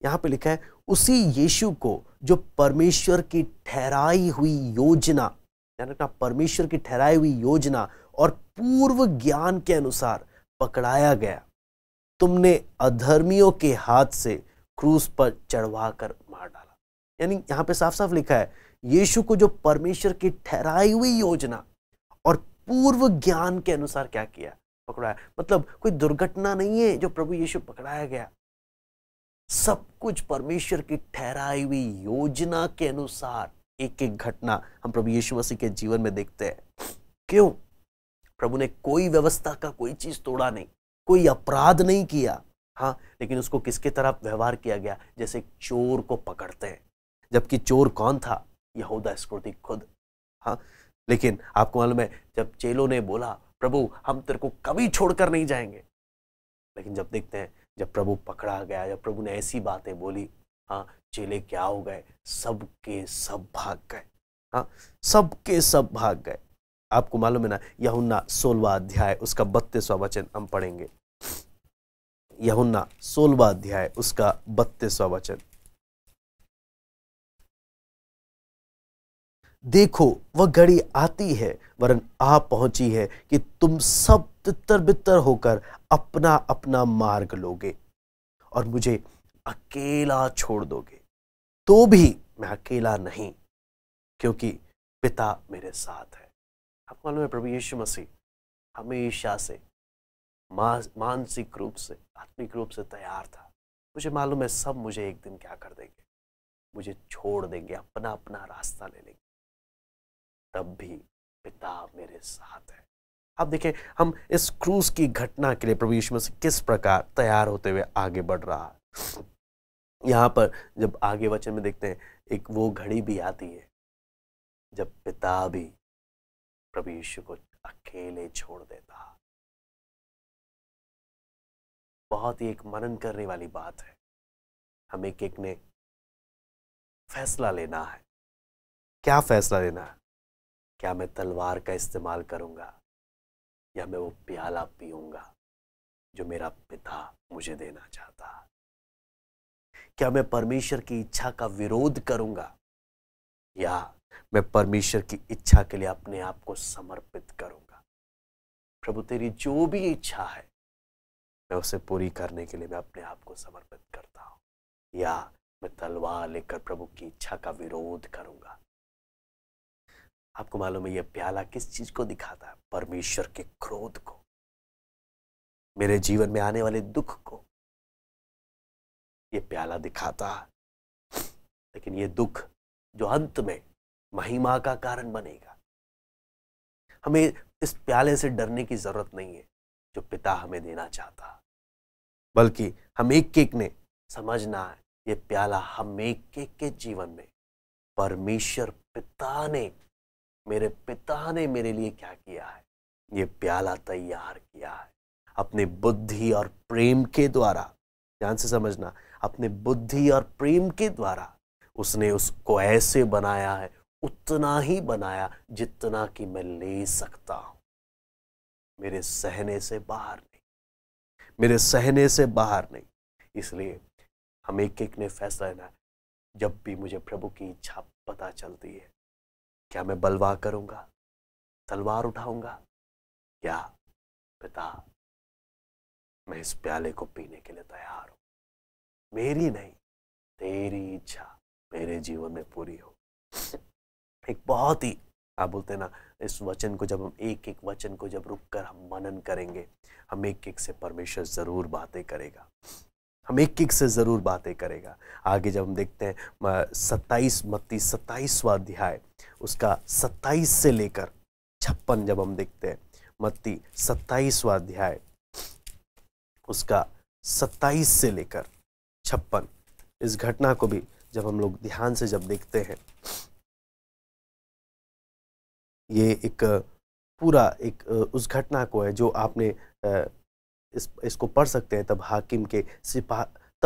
[SPEAKER 1] यहां पे लिखा है, उसी यीशु को जो परमेश्वर की ठहराई हुई योजना, यानी परमेश्वर की ठहराई हुई योजना और पूर्व ज्ञान के अनुसार पकड़ाया गया, तुमने अधर्मियों के हाथ से क्रूस पर चढ़वा कर मार डाला। यानी यहां पे साफ साफ लिखा है, यीशु को जो परमेश्वर की ठहराई हुई योजना और पूर्व ज्ञान के अनुसार क्या किया, पकड़ाया। मतलब कोई दुर्घटना नहीं है जो प्रभु यीशु पकड़ाया गया, सब कुछ परमेश्वर की ठहराई हुई योजना के अनुसार एक एक घटना हम प्रभु यीशु मसीह के जीवन में देखते हैं। क्यों? प्रभु ने कोई व्यवस्था का कोई चीज तोड़ा नहीं, कोई अपराध नहीं किया। हाँ, लेकिन उसको किसके तरफ व्यवहार किया गया, जैसे चोर को पकड़ते हैं, जबकि चोर कौन था, यहूदा इस्करियोती खुद। हाँ, लेकिन आपको मालूम है जब चेलों ने बोला प्रभु हम तेरे को कभी छोड़कर नहीं जाएंगे, लेकिन जब देखते हैं जब प्रभु पकड़ा गया, जब प्रभु ने ऐसी बातें बोली, हाँ, चेले क्या हो गए, सबके सब भाग गए। हाँ, सबके सब भाग गए। आपको मालूम है ना, यूहन्ना 16वां अध्याय उसका 32वां वचन हम पढ़ेंगे। यूहन्ना 16वां अध्याय उसका 32वां वचन, देखो वह घड़ी आती है, वरन आ पहुंची है कि तुम सब तितर बितर होकर अपना अपना मार्ग लोगे और मुझे अकेला छोड़ दोगे। तो भी मैं अकेला नहीं, क्योंकि पिता मेरे साथ है। आपको मालूम है प्रभु यीशु मसीह हमेशा से मानसिक रूप से, आत्मिक रूप से तैयार था। मुझे मालूम है सब मुझे एक दिन क्या कर देंगे, मुझे छोड़ देंगे, अपना अपना रास्ता ले लेंगे, तब भी पिता मेरे साथ है। अब देखें हम इस क्रूस की घटना के लिए प्रभु यीशु मसीह किस प्रकार तैयार होते हुए आगे बढ़ रहा है। यहां पर जब आगे वचन में देखते हैं, एक वो घड़ी भी आती है जब पिता भी प्रभु यीशु को अकेले छोड़ देता। बहुत ही एक मनन करने वाली बात है। हम एक एक ने फैसला लेना है। क्या फैसला लेना है? क्या मैं तलवार का इस्तेमाल करूंगा या मैं वो प्याला पीऊंगा जो मेरा पिता मुझे देना चाहता है? क्या मैं परमेश्वर की इच्छा का विरोध करूंगा या मैं परमेश्वर की इच्छा के लिए अपने आप को समर्पित करूंगा? प्रभु तेरी जो भी इच्छा है मैं उसे पूरी करने के लिए मैं अपने आप को समर्पित करता हूं, या मैं तलवार लेकर प्रभु की इच्छा का विरोध करूंगा। आपको मालूम है यह प्याला किस चीज को दिखाता है? परमेश्वर के क्रोध को, मेरे जीवन में आने वाले दुख को यह प्याला दिखाता है। लेकिन यह दुख जो अंत में महिमा का कारण बनेगा, हमें इस प्याले से डरने की जरूरत नहीं है जो पिता हमें देना चाहता, बल्कि हम एक एक ने समझना है ये प्याला हम एक एक के जीवन में परमेश्वर पिता ने मेरे पिता ने मेरे लिए क्या किया है, ये प्याला तैयार किया है अपने बुद्धि और प्रेम के द्वारा। ध्यान से समझना, अपने बुद्धि और प्रेम के द्वारा उसने उसको ऐसे बनाया है, उतना ही बनाया जितना कि मैं ले सकता हूं, मेरे सहने से बाहर नहीं, मेरे सहने से बाहर नहीं। इसलिए हम एक एक ने फैसला लेना है, जब भी मुझे प्रभु की इच्छा पता चलती है, क्या मैं बलवा करूंगा, तलवार उठाऊंगा, क्या पिता मैं इस प्याले को पीने के लिए तैयार हूं, मेरी नहीं तेरी इच्छा मेरे जीवन में पूरी हो। एक बहुत ही, आप बोलते हैं ना, इस वचन को जब हम एक एक वचन को जब रुक कर हम मनन करेंगे, हम एक एक से परमेश्वर जरूर बातें करेगा, हम एक एक से जरूर बातें करेगा। आगे जब हम देखते हैं मत्ती 27वां अध्याय उसका 27 से लेकर 56, जब हम देखते हैं मत्ती 27वां अध्याय उसका 27 से लेकर 56, इस घटना को भी जब हम लोग ध्यान से जब देखते हैं, ये एक पूरा एक उस घटना को है जो आपने इसको पढ़ सकते हैं। तब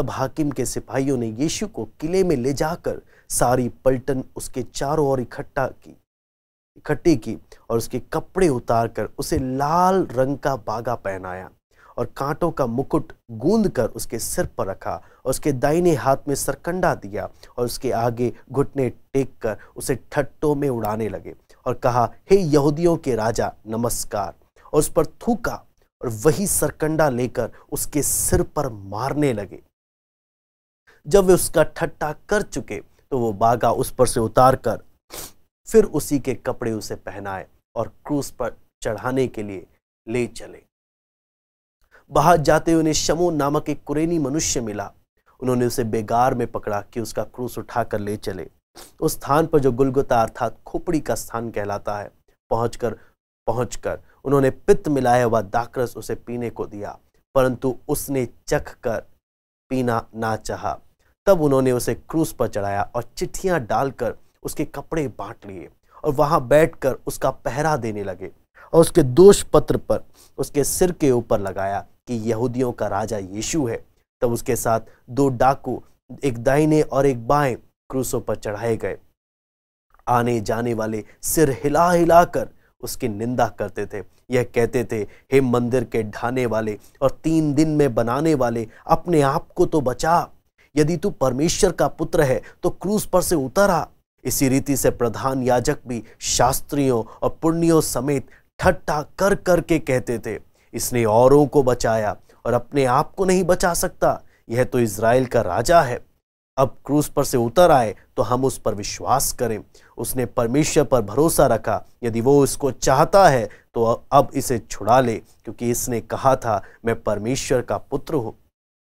[SPEAKER 1] हाकिम के सिपाहियों ने यीशु को किले में ले जाकर सारी पलटन उसके चारों ओर इकट्ठी की और उसके कपड़े उतारकर उसे लाल रंग का बागा पहनाया और कांटों का मुकुट गूंद कर उसके सिर पर रखा और उसके दाहिने हाथ में सरकंडा दिया और उसके आगे घुटने टेक कर उसे ठट्टों में उड़ाने लगे और कहा, हे यहूदियों के राजा नमस्कार, और उस पर थूका और वही सरकंडा लेकर उसके सिर पर मारने लगे। जब वे उसका ठट्टा कर चुके तो वो बागा उस पर से उतार कर फिर उसी के कपड़े उसे पहनाए और क्रूस पर चढ़ाने के लिए ले चले। बाहर जाते हुए उन्हें शमौन नामक एक कुरेनी मनुष्य मिला। उन्होंने उसे बेगार में पकड़ा कि उसका क्रूस उठाकर ले चले। उस स्थान पर जो गुलगुता अर्थात खोपड़ी का स्थान कहलाता है पहुंचकर उन्होंने पित्त मिलाया हुआ दाखरस उसे पीने को दिया, परंतु उसने चख कर पीना ना चाहा। तब उन्होंने उसे क्रूस पर चढ़ाया और चिट्ठियां डालकर उसके कपड़े बांट लिए और वहां बैठकर उसका पहरा देने लगे और उसके दोष पत्र पर उसके सिर के ऊपर लगाया कि यहूदियों का राजा यीशु है। तब उसके साथ 2 डाकू, एक दाहिने और एक बाएं, क्रूसों पर चढ़ाए गए। आने जाने वाले सिर हिला हिला कर उसकी निंदा करते थे। यह कहते थे, हे मंदिर के ढाने वाले और 3 दिन में बनाने वाले, अपने आप को तो बचा। यदि तू परमेश्वर का पुत्र है तो क्रूस पर से उतर आ। इसी रीति से प्रधान याजक भी शास्त्रियों और पुण्यों समेत ठट्ठा कर करके कहते थे, इसने औरों को बचाया और अपने आप को नहीं बचा सकता। यह तो इज़राइल का राजा है। अब क्रूस पर से उतर आए तो हम उस पर विश्वास करें। उसने परमेश्वर पर भरोसा रखा। यदि वो इसको चाहता है तो अब इसे छुड़ा ले, क्योंकि इसने कहा था, मैं परमेश्वर का पुत्र हूं।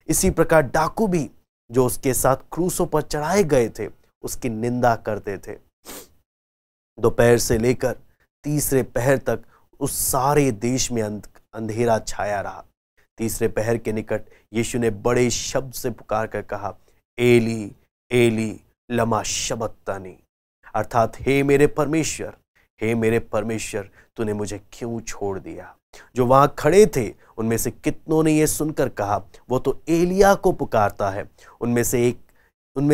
[SPEAKER 1] इसी प्रकार डाकू भी जो उसके साथ क्रूसों पर चढ़ाए गए थे उसकी निंदा करते थे। दोपहर से लेकर तीसरे पहर तक उस सारे देश में अंधेरा छाया रहा। तीसरे पहर के निकट यीशु ने बड़े शब्द से पुकार कर कहा, एली एली लमा शबक्तानी, अर्थात हे मेरे परमेश्वर तूने मुझे क्यों छोड़ दिया। जो वहां खड़े थे उनमें से कितनों ने यह सुनकर कहा, वो तो एलिया को पुकारता है। उनमें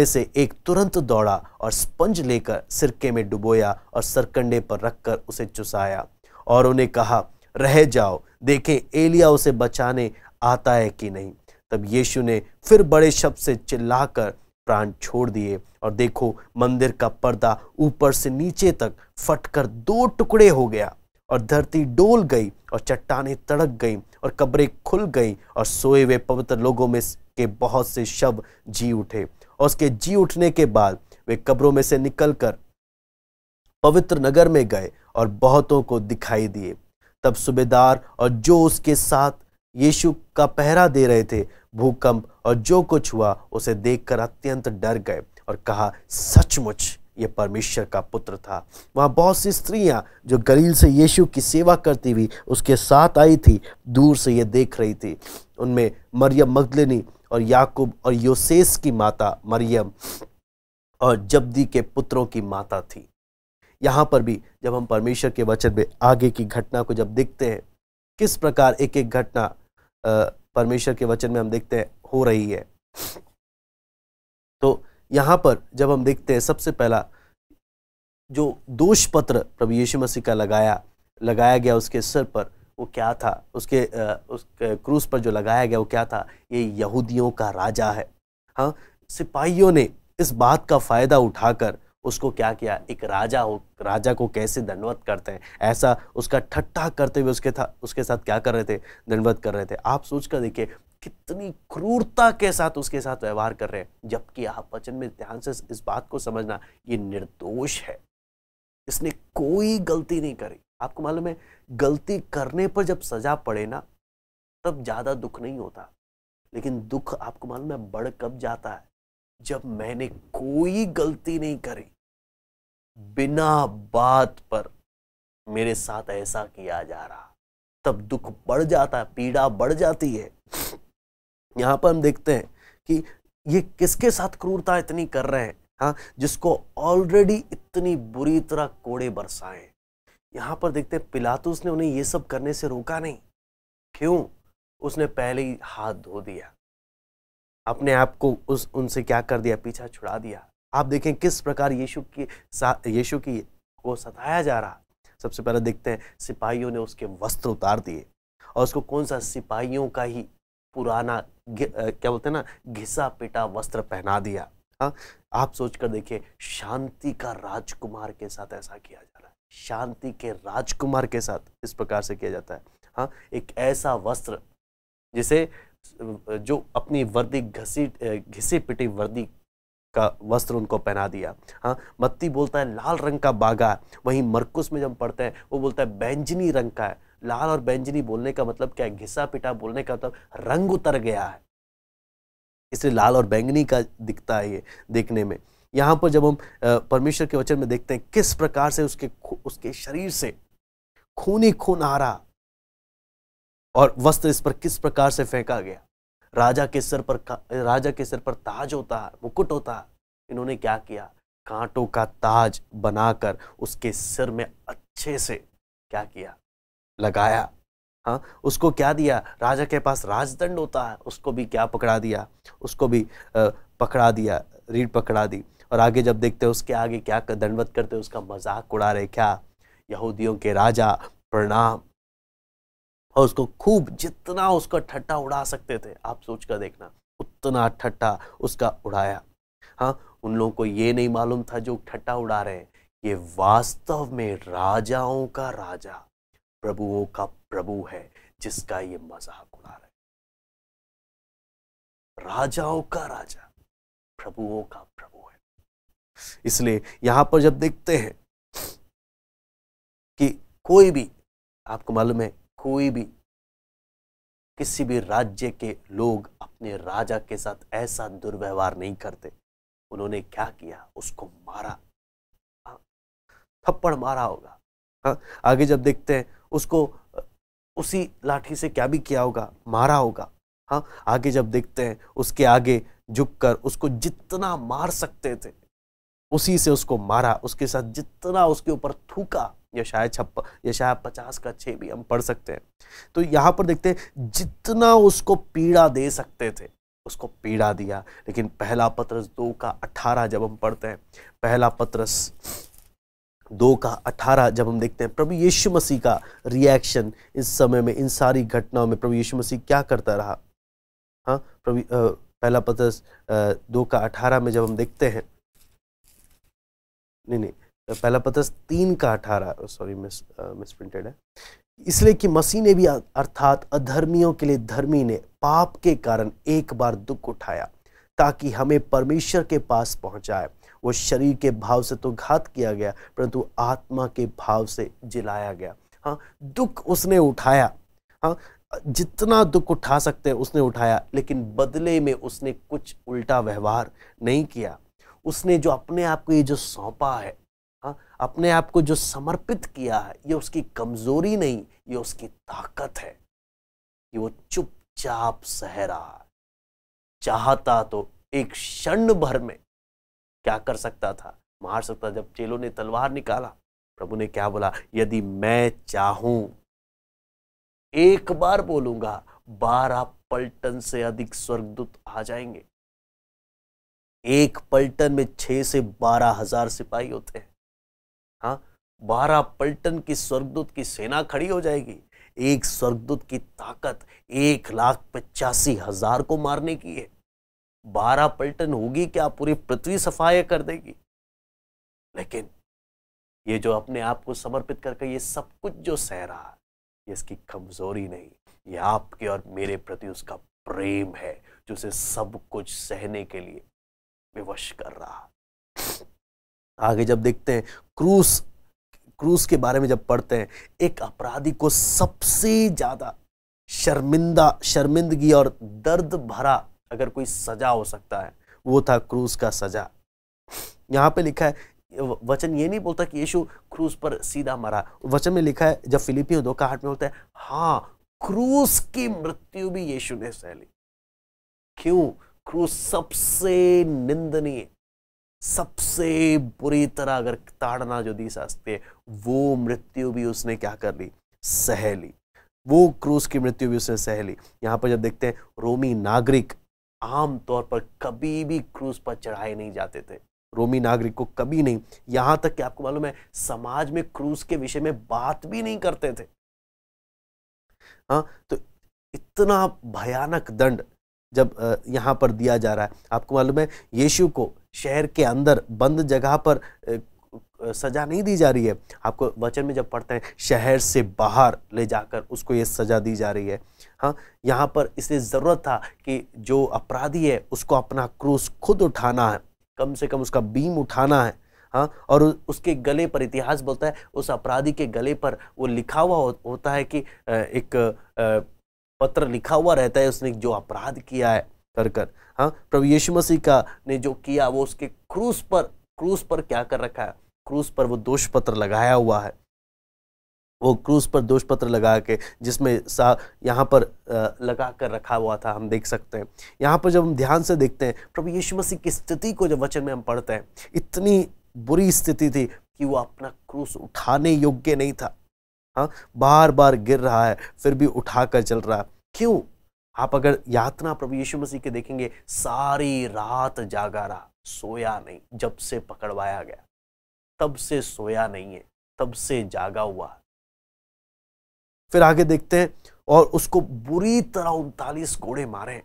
[SPEAKER 1] से एक तुरंत दौड़ा और स्पंज लेकर सिरके में डुबोया और सरकंडे पर रखकर उसे चुसाया और उन्हें कहा, रह जाओ, देखें एलिया उसे बचाने आता है कि नहीं। तब यीशु ने फिर बड़े शब्द से चिल्लाकर प्राण छोड़ दिए और देखो, मंदिर का पर्दा ऊपर से नीचे तक फटकर 2 टुकड़े हो गया और धरती डोल गई और चट्टानें तड़क गईं और कब्रें खुल गईं और सोए हुए पवित्र लोगों में के बहुत से शव जी उठे। और उसके जी उठने के बाद वे कब्रों में से निकलकर पवित्र नगर में गए और बहुतों को दिखाई दिए। तब सूबेदार और जो उसके साथ यीशु का पहरा दे रहे थे, भूकंप और जो कुछ हुआ उसे देखकर अत्यंत डर गए और कहा, सचमुच ये परमेश्वर का पुत्र था। वहां बहुत सी स्त्रियां जो गलील से यीशु की सेवा करती हुई उसके साथ आई थी, दूर से ये देख रही थी। उनमें मरियम मगदलिनी और याकूब और योसेस की माता मरियम और जब्दी के पुत्रों की माता थी। यहाँ पर भी जब हम परमेश्वर के वचन में आगे की घटना को जब देखते हैं, किस प्रकार एक एक घटना परमेश्वर के वचन में हम देखते हैं हो रही है, तो यहाँ पर जब हम देखते हैं सबसे पहला जो दोष पत्र प्रभु यीशु मसीह का लगाया गया उसके सिर पर, वो क्या था, उसके क्रूस पर जो लगाया गया वो क्या था, ये यहूदियों का राजा है। हाँ, सिपाहियों ने इस बात का फायदा उठाकर उसको क्या किया, एक राजा को कैसे दंडवत करते हैं, ऐसा उसका ठट्ठा करते हुए उसके साथ क्या कर रहे थे, दंडवत कर रहे थे। आप सोच कर देखिए कितनी क्रूरता के साथ उसके साथ व्यवहार कर रहे हैं, जबकि आप वचन में ध्यान से इस बात को समझना, ये निर्दोष है, इसने कोई गलती नहीं करी। आपको मालूम है, गलती करने पर जब सजा पड़े ना, तब ज्यादा दुख नहीं होता, लेकिन दुख आपको मालूम है बढ़ कब जाता है, जब मैंने कोई गलती नहीं करी, बिना बात पर मेरे साथ ऐसा किया जा रहा, तब दुख बढ़ जाता है, पीड़ा बढ़ जाती है। यहां पर हम देखते हैं कि ये किसके साथ क्रूरता इतनी कर रहे हैं, हाँ, जिसको ऑलरेडी इतनी बुरी तरह कोड़े बरसाए। यहां पर देखते हैं पिलातुस ने उन्हें ये सब करने से रोका नहीं। क्यों? उसने पहले ही हाथ धो दिया, अपने आप को उनसे क्या कर दिया, पीछा छुड़ा दिया। आप देखें किस प्रकार यीशु की को सताया जा रहा। सबसे पहले देखते हैं सिपाहियों ने उसके वस्त्र उतार दिए, और उसको कौन सा, सिपाहियों का ही पुराना क्या बोलते हैं ना, घिसा पिटा वस्त्र पहना दिया। हाँ, आप सोचकर देखिए, शांति का राजकुमार के साथ ऐसा किया जा रहा है, शांति के राजकुमार के साथ इस प्रकार से किया जाता है। हाँ, एक ऐसा वस्त्र जिसे जो अपनी वर्दी घिसी पिटी वर्दी का वस्त्र उनको पहना दिया। हाँ, मत्ती बोलता है लाल रंग का बागा है, वहीं मरकुस में जब पढ़ते हैं वो बोलता है बैंजनी रंग का है। लाल और बैंजनी बोलने का मतलब क्या है, घिसा पिटा बोलने का मतलब रंग उतर गया है, इसलिए लाल और बैंगनी का दिखता है ये देखने में। यहाँ पर जब हम परमेश्वर के वचन में देखते हैं किस प्रकार से उसके शरीर से खून ही खून आ रहा, और वस्त्र इस पर किस प्रकार से फेंका गया। राजा के सिर पर ताज होता है, मुकुट होता है, इन्होंने क्या किया, कांटों का ताज बनाकर उसके सिर में अच्छे से क्या किया, लगाया। हाँ, उसको क्या दिया, राजा के पास राजदंड होता है, उसको भी क्या पकड़ा दिया, उसको भी पकड़ा दिया, रीढ़ पकड़ा दी। और आगे जब देखते हैं उसके आगे क्या दंडवत करते, उसका मजाक उड़ा रहे, क्या, यहूदियों के राजा प्रणाम, और उसको खूब जितना उसका ठट्ठा उड़ा सकते थे, आप सोच कर देखना, उतना ठट्ठा उसका उड़ाया। हाँ, उन लोगों को ये नहीं मालूम था जो ठट्ठा उड़ा रहे हैं, ये वास्तव में राजाओं का राजा, प्रभुओं का प्रभु है, जिसका ये मजाक उड़ा रहे। राजाओं का राजा, प्रभुओं का प्रभु है। इसलिए यहां पर जब देखते हैं कि कोई भी, आपको मालूम है, कोई भी, किसी भी राज्य के लोग अपने राजा के साथ ऐसा दुर्व्यवहार नहीं करते। उन्होंने क्या किया, उसको मारा, थप्पड़ मारा होगा। हाँ, आगे जब देखते हैं उसको उसी लाठी से क्या भी किया होगा, मारा होगा। हाँ, आगे जब देखते हैं उसके आगे झुककर उसको जितना मार सकते थे उसी से उसको मारा, उसके साथ जितना उसके ऊपर थूका, यशाया 50:6 भी हम पढ़ सकते हैं। तो यहां पर देखते हैं जितना उसको पीड़ा दे सकते थे उसको पीड़ा दिया। लेकिन पहला पत्रस 2:18 जब हम पढ़ते हैं, पहला पत्रस 2:18 जब हम देखते हैं प्रभु यीशु मसीह का रिएक्शन इस समय में, इन सारी घटनाओं में प्रभु यीशु मसीह क्या करता रहा। हाँ, पहला पत्रस 2:18 में जब हम देखते हैं, नहीं, पहला पत्रस 3:18, सॉरी मिसप्रिंटेड है। इसलिए कि मसीह ने भी, अर्थात अधर्मियों के लिए धर्मी ने, पाप के कारण एक बार दुख उठाया ताकि हमें परमेश्वर के पास पहुंचाए। वो शरीर के भाव से तो घात किया गया, परंतु आत्मा के भाव से जिलाया गया। हाँ, दुख उसने उठाया। हाँ, जितना दुख उठा सकते हैं उसने उठाया, लेकिन बदले में उसने कुछ उल्टा व्यवहार नहीं किया। उसने जो अपने आप को ये जो सौंपा है, हाँ, अपने आप को जो समर्पित किया है, ये उसकी कमजोरी नहीं, ये उसकी ताकत है कि वो चुपचाप सह रहा है। चाहता तो एक क्षण भर में क्या कर सकता था, मार सकता। जब चेलों ने तलवार निकाला, प्रभु ने क्या बोला, यदि मैं चाहूं, एक बार बोलूंगा 12 पलटन से अधिक स्वर्गदूत आ जाएंगे। एक पलटन में 6 से 12,000 सिपाही होते हैं। हाँ, 12 पलटन की स्वर्गदूत की सेना खड़ी हो जाएगी। एक स्वर्गदूत की ताकत 1,85,000 को मारने की है। 12 पलटन होगी क्या, पूरी पृथ्वी सफाया कर देगी। लेकिन ये जो अपने आप को समर्पित करके ये सब कुछ जो सह रहा है, ये इसकी कमजोरी नहीं, ये आपके और मेरे प्रति उसका प्रेम है, जो उसे सब कुछ सहने के लिए विवश कर रहा है। आगे जब देखते हैं क्रूस के बारे में जब पढ़ते हैं, एक अपराधी को सबसे ज्यादा शर्मिंदगी और दर्द भरा अगर कोई सजा हो सकता है, वो था क्रूस का सजा। यहां पे लिखा है, वचन ये नहीं बोलता कि यीशु क्रूस पर सीधा मरा। वचन में लिखा है, जब फिलिपियों 2:8 में होता है, हाँ, क्रूस की मृत्यु भी यीशु ने सह ली। क्यों? क्रूस सबसे निंदनीय, सबसे बुरी तरह अगर ताड़ना जो दी सकती है, वो मृत्यु भी उसने क्या कर ली, सह ली। वो क्रूस की मृत्यु भी उसने सह ली। यहां पर जब देखते हैं, रोमी नागरिक आम तौर पर कभी भी क्रूस पर चढ़ाए नहीं जाते थे। रोमी नागरिक को कभी नहीं, यहां तक कि आपको मालूम है समाज में क्रूस के विषय में बात भी नहीं करते थे। हाँ, तो इतना भयानक दंड जब यहां पर दिया जा रहा है। आपको मालूम है यीशु को शहर के अंदर बंद जगह पर सजा नहीं दी जा रही है। आपको वचन में जब पढ़ते हैं, शहर से बाहर ले जाकर उसको ये सजा दी जा रही है। हाँ, यहाँ पर इसलिए जरूरत था कि जो अपराधी है उसको अपना क्रूस खुद उठाना है, कम से कम उसका बीम उठाना है। हाँ, और उसके गले पर, इतिहास बोलता है, उस अपराधी के गले पर वो लिखा हुआ होता है कि एक पत्र लिखा हुआ रहता है, उसने जो अपराध किया है कर। हाँ, प्रभु यीशु मसीह का ने जो किया वो उसके क्रूस पर क्या कर रखा है, क्रूस पर वो दोष पत्र लगाया हुआ है। वो क्रूस पर दोष पत्र लगा के, जिसमें यहाँ पर लगा कर रखा हुआ था, हम देख सकते हैं। यहाँ पर जब हम ध्यान से देखते हैं प्रभु यीशु मसीह की स्थिति को, जब वचन में हम पढ़ते हैं, इतनी बुरी स्थिति थी कि वो अपना क्रूस उठाने योग्य नहीं था। हाँ, बार बार गिर रहा है, फिर भी उठाकर चल रहा है। क्यों? आप अगर यातना प्रभु यीशु मसीह के देखेंगे, सारी रात जागा रहा, सोया नहीं। जब से पकड़वाया गया तब से सोया नहीं है, तब से जागा हुआ है। फिर आगे देखते हैं, और उसको बुरी तरह 39 कोड़े मारे।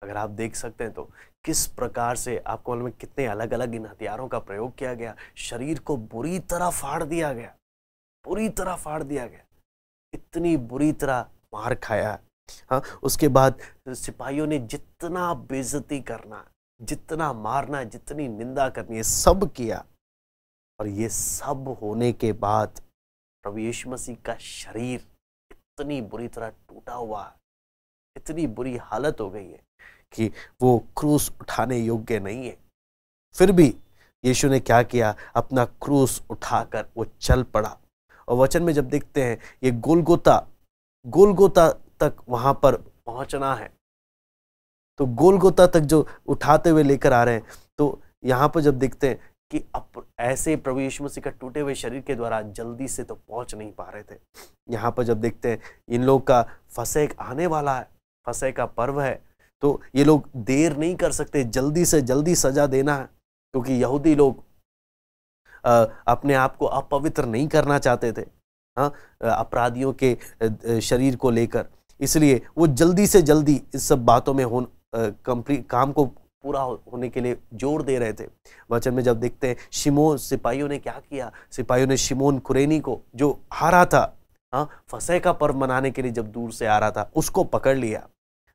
[SPEAKER 1] अगर आप देख सकते हैं तो किस प्रकार से, आपको मालूम है कितने अलग अलग इन हथियारों का प्रयोग किया गया। शरीर को बुरी तरह फाड़ दिया गया, बुरी तरह फाड़ दिया गया, इतनी बुरी तरह मार खाया। हाँ, उसके बाद सिपाहियों ने जितना बेइज्जती करना, जितना मारना, जितनी निंदा करनी है, सब किया। और ये सब होने के बाद प्रभु यीशु मसीह का शरीर इतनी बुरी तरह टूटा हुआ है, इतनी बुरी हालत हो गई है कि वो क्रूस उठाने योग्य नहीं है। फिर भी यीशु ने क्या किया, अपना क्रूस उठाकर वो चल पड़ा। और वचन में जब देखते हैं, ये गोलगोता तक वहां पर पहुंचना है, तो गोलगोता तक जो उठाते हुए लेकर आ रहे हैं, तो यहां पर जब देखते हैं कि अब ऐसे प्रभु यीशु मसीह का टूटे हुए शरीर के द्वारा जल्दी से तो पहुंच नहीं पा रहे थे। यहाँ पर जब देखते हैं, इन लोग का फसह आने वाला है, फसह का पर्व है, तो ये लोग देर नहीं कर सकते, जल्दी से जल्दी सजा देना है, क्योंकि यहूदी लोग अपने आप को अपवित्र नहीं करना चाहते थे। हाँ, अपराधियों के शरीर को लेकर, इसलिए वो जल्दी से जल्दी इस सब बातों में कंप्लीट काम को पूरा होने के लिए जोर दे रहे थे। वचन में जब देखते हैं, सिपाहियों ने क्या किया, सिपाहियों ने शिमोन कुरेनी को, जो आ रहा था, हाँ, फसह का पर्व मनाने के लिए जब दूर से आ रहा था, उसको पकड़ लिया।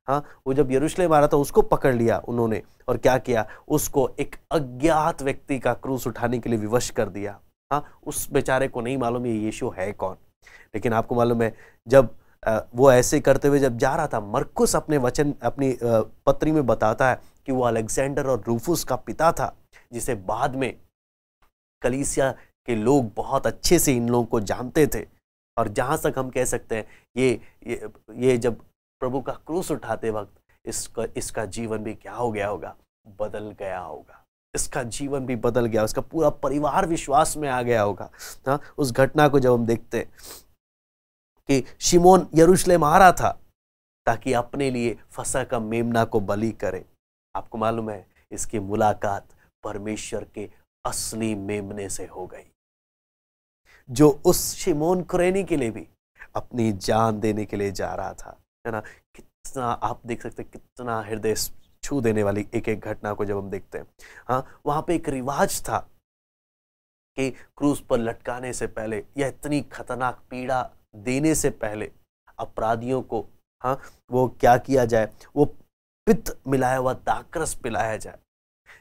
[SPEAKER 1] हाँ, वो जब यरूशलेम आ रहा था उसको पकड़ लिया उन्होंने, और क्या किया, उसको एक अज्ञात व्यक्ति का क्रूस उठाने के लिए विवश कर दिया। हाँ, उस बेचारे को नहीं मालूम ये यीशु है कौन। लेकिन आपको मालूम है, जब वो ऐसे करते हुए जब जा रहा था, मरकुस अपनी पत्री में बताता है कि वो अलेक्जेंडर और रूफुस का पिता था, जिसे बाद में कलीसिया के लोग बहुत अच्छे से इन लोगों को जानते थे। और जहां तक हम कह सकते हैं, ये जब प्रभु का क्रूस उठाते वक्त इसका जीवन भी क्या हो गया होगा, बदल गया होगा। इसका जीवन भी बदल गया, उसका पूरा परिवार विश्वास में आ गया होगा। हाँ, उस घटना को जब हम देखते हैं कि शिमोन यरूशलेम आ रहा था ताकि अपने लिए फसह का मेमना को बलि करे। आपको मालूम है, इसकी मुलाकात परमेश्वर के असली मेमने से हो गई, जो उस शिमोन कुरैनी के लिए भी अपनी जान देने के लिए जा रहा था, है ना। कितना आप देख सकते हैं, कितना हृदय छू देने वाली एक एक घटना को जब हम देखते हैं। हाँ, वहां पे एक रिवाज था कि क्रूस पर लटकाने से पहले या इतनी खतरनाक पीड़ा देने से पहले अपराधियों को, हाँ, वो क्या किया जाए, वो पित्त मिलाया हुआ दाखरस पिलाया जाए,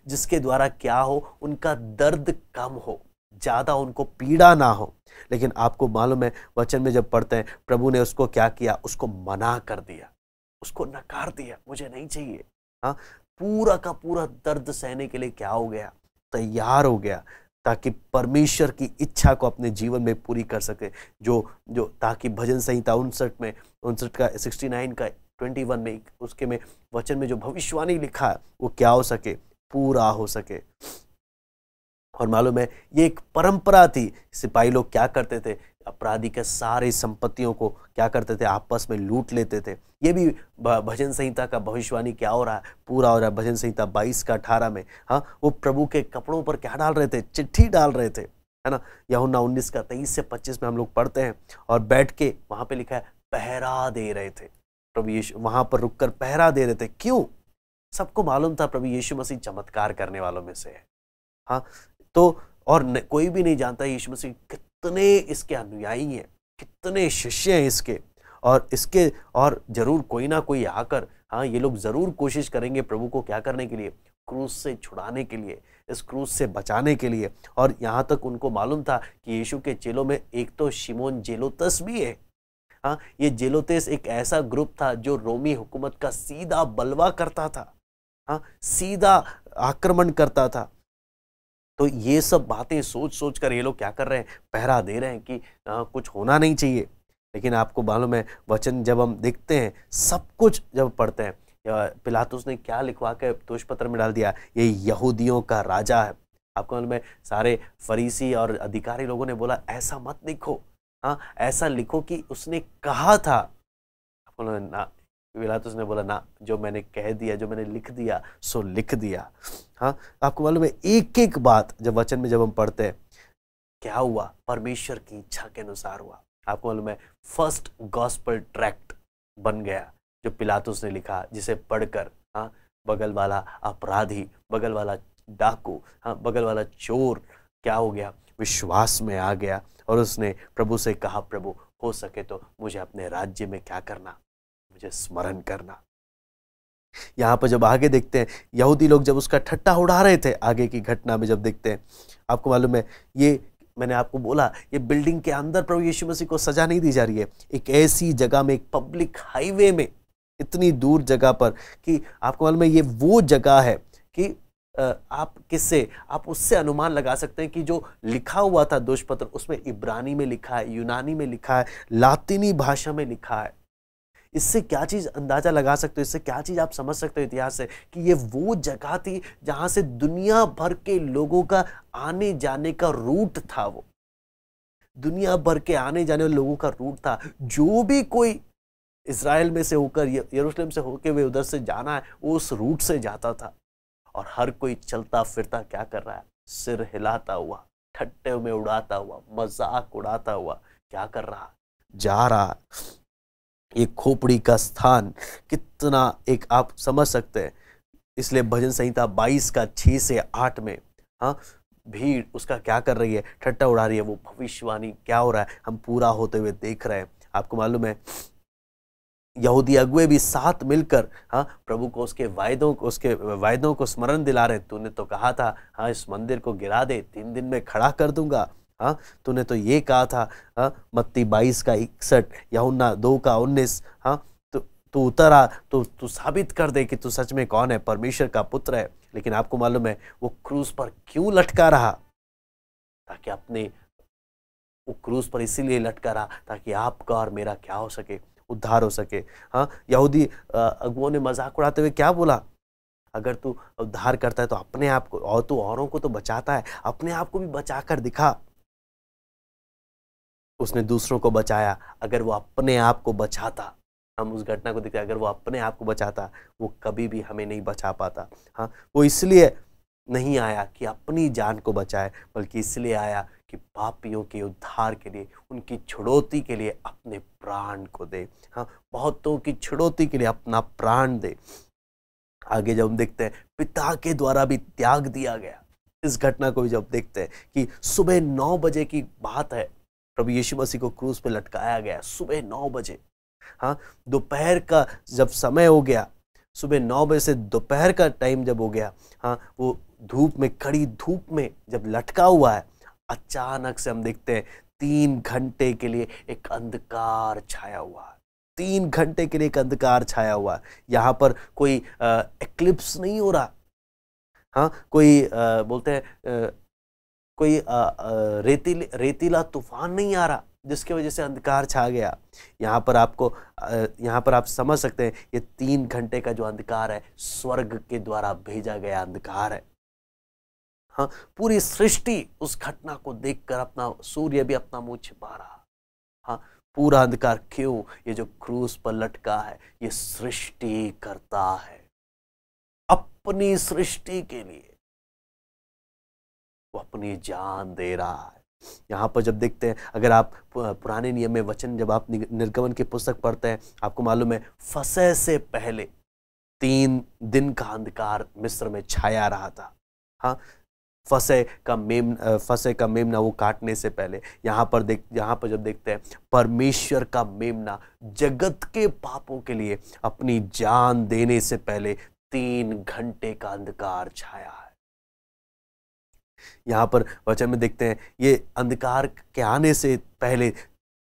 [SPEAKER 1] जिसके द्वारा क्या हो, उनका दर्द कम हो, ज्यादा उनको पीड़ा ना हो। लेकिन आपको मालूम है, वचन में जब पढ़ते हैं, प्रभु ने उसको क्या किया, उसको मना कर दिया, उसको नकार दिया, मुझे नहीं चाहिए। हाँ, पूरा का पूरा दर्द सहने के लिए क्या हो गया, तैयार हो गया, ताकि परमेश्वर की इच्छा को अपने जीवन में पूरी कर सके। जो ताकि भजन संहिता 59 का 69 का 21 में, उसके में वचन में जो भविष्यवाणी लिखा है वो क्या हो सके, पूरा हो सके। और मालूम है, ये एक परंपरा थी। सिपाही लोग क्या करते थे, अपराधी के सारे संपत्तियों को क्या करते थे, आपस में लूट लेते थे। ये भी भजन संहिता का भविष्यवाणी क्या हो रहा है, पूरा हो रहा है। भजन संहिता 22 का 18 में, हाँ, वो प्रभु के कपड़ों पर क्या डाल रहे थे, चिट्ठी डाल रहे थे, है ना। यूहन्ना 19 का 23 से 25 में हम लोग पढ़ते हैं, और बैठ के वहां पे लिखा है पहरा दे रहे थे। प्रभु यीशु वहां पर रुककर पहरा दे रहे थे। क्यों? सबको मालूम था प्रभु यीशु मसीह चमत्कार करने वालों में से है। हाँ, तो और कोई भी नहीं जानता यीशु मसीह कितने इसके अनुयायी हैं, कितने शिष्य हैं इसके, और जरूर कोई ना कोई आकर, हाँ, ये लोग जरूर कोशिश करेंगे प्रभु को क्या करने के लिए, क्रूस से छुड़ाने के लिए, इस क्रूस से बचाने के लिए। और यहाँ तक उनको मालूम था कि यीशु के चेलों में एक तो शिमोन जेलोतस भी है। हाँ, ये जेलोतेस एक ऐसा ग्रुप था जो रोमी हुकूमत का सीधा बलवा करता था, हाँ, सीधा आक्रमण करता था। तो ये सब बातें सोच सोच कर ये लोग क्या कर रहे हैं, पहरा दे रहे हैं कि कुछ होना नहीं चाहिए। लेकिन आपको मालूम है, वचन जब हम देखते हैं, सब कुछ जब पढ़ते हैं, पिलातुस ने क्या लिखवा के दोष पत्र में डाल दिया, ये यहूदियों का राजा है। आपको मालूम है, सारे फरीसी और अधिकारी लोगों ने बोला ऐसा मत लिखो, हाँ, ऐसा लिखो कि उसने कहा था। ना, पिलातुस ने बोला ना, जो मैंने कह दिया, जो मैंने लिख दिया सो लिख दिया। हाँ, आपको मालूम है, एक एक बात जब वचन में जब हम पढ़ते हैं, क्या हुआ, परमेश्वर की इच्छा के अनुसार हुआ। आपको मालूम है, फर्स्ट गॉस्पेल ट्रैक्ट बन गया जो पिलातुस ने लिखा, जिसे पढ़कर, हाँ, बगल वाला अपराधी, बगल वाला डाकू, हाँ, बगल वाला चोर क्या हो गया, विश्वास में आ गया। और उसने प्रभु से कहा, प्रभु हो सके तो मुझे अपने राज्य में क्या करना, मुझे स्मरण करना। यहां पर जब आगे देखते हैं, यहूदी लोग जब उसका ठट्टा उड़ा रहे थे, आगे की घटना में जब देखते हैं, आपको मालूम है, ये मैंने आपको बोला, ये बिल्डिंग के अंदर प्रभु यीशु मसीह को सजा नहीं दी जा रही है, एक ऐसी जगह में, एक पब्लिक हाईवे में, इतनी दूर जगह पर, कि आपको मालूम है, ये वो जगह है कि आप उससे अनुमान लगा सकते हैं कि जो लिखा हुआ था दोष पत्र, उसमें इब्रानी में लिखा है, यूनानी में लिखा है, लातीनी भाषा में लिखा है। इससे क्या चीज अंदाजा लगा सकते हो, इससे क्या चीज आप समझ सकते हो इतिहास से, कि ये वो जगह थी जहां से दुनिया भर के लोगों का आने जाने का रूट था। वो दुनिया भर के आने जाने वाले लोगों का रूट था। जो भी कोई इज़राइल में से होकर, यरूशलेम से होकर वे उधर से जाना है, वो उस रूट से जाता था। और हर कोई चलता फिरता क्या कर रहा है, सिर हिलाता हुआ, ठट्टे में उड़ाता हुआ, मजाक उड़ाता हुआ क्या कर रहा, जा रहा। ये खोपड़ी का स्थान कितना एक आप समझ सकते हैं। इसलिए भजन संहिता 22 का 6 से 8 में, हाँ, भीड़ उसका क्या कर रही है, ठट्टा उड़ा रही है। वो भविष्यवाणी क्या हो रहा है, हम पूरा होते हुए देख रहे हैं। आपको मालूम है, यहूदी अगुए भी साथ मिलकर, हाँ, प्रभु को उसके वायदों को स्मरण दिला रहे। तूने तो कहा था, हाँ, इस मंदिर को गिरा दे, 3 दिन में खड़ा कर दूंगा। हाँ, तूने तो ये कहा था, हाँ, मत्ती 22 का 61, यूहन्ना 2 का 19, हाँ, तू उतर आ, तू साबित कर दे कि तू सच में कौन है, परमेश्वर का पुत्र है। लेकिन आपको मालूम है, वो क्रूस पर क्यों लटका रहा, ताकि वो क्रूस पर इसीलिए लटका रहा ताकि आपका और मेरा क्या हो सके, उद्धार हो सके। हाँ, यहूदी अगुओं ने मजाक उड़ाते हुए क्या बोला, अगर तू उद्धार करता है तो अपने आप को, और तू औरों को तो बचाता है, अपने आप को भी बचा कर दिखा। उसने दूसरों को बचाया। अगर वो अपने आप को बचाता, हम उस घटना को देखते हैं, अगर वो अपने आप को बचाता, वो कभी भी हमें नहीं बचा पाता। हाँ, वो इसलिए नहीं आया कि अपनी जान को बचाए, बल्कि इसलिए आया कि पापियों के उद्धार के लिए, उनकी छुड़ौती के लिए अपने प्राण को दे। हाँ, बहुतों की छुड़ौती के लिए अपना प्राण दे। आगे जब हम देखते हैं पिता के द्वारा भी त्याग दिया गया, इस घटना को भी जब देखते हैं कि सुबह 9 बजे की बात है, प्रभु यीशु मसीह को क्रूस पे लटकाया गया सुबह 9 बजे। हाँ, दोपहर का जब समय हो गया, सुबह 9 बजे से दोपहर का टाइम जब हो गया, हाँ, वो धूप में, कड़ी धूप में जब लटका हुआ है, अचानक से हम देखते हैं 3 घंटे के लिए एक अंधकार छाया हुआ है। 3 घंटे के लिए एक अंधकार छाया हुआ है। यहाँ पर कोई एक्लिप्स नहीं हो रहा। हाँ, कोई बोलते हैं कोई रेतीला तूफान नहीं आ रहा जिसकी वजह से अंधकार छा गया। यहाँ पर आप समझ सकते हैं ये 3 घंटे का जो अंधकार है, स्वर्ग के द्वारा भेजा गया अंधकार है। हाँ, पूरी सृष्टि उस घटना को देखकर अपना, सूर्य भी अपना मुंह छिपा रहा। हाँ, पूरा अंधकार क्यों? ये जो क्रूस पर लटका है, ये सृष्टि करता है। अपनी सृष्टि के लिए वो अपनी जान दे रहा है। यहाँ पर जब देखते हैं, अगर आप पुराने नियम में वचन, जब आप निर्गमन की पुस्तक पढ़ते हैं, आपको मालूम है फसह से पहले 3 दिन का अंधकार मिस्र में छाया रहा था। हाँ, फसह का मेमना वो काटने से पहले, यहाँ पर जब देखते हैं परमेश्वर का मेमना जगत के पापों के लिए अपनी जान देने से पहले 3 घंटे का अंधकार छाया है। यहाँ पर वचन में देखते हैं ये अंधकार के आने से पहले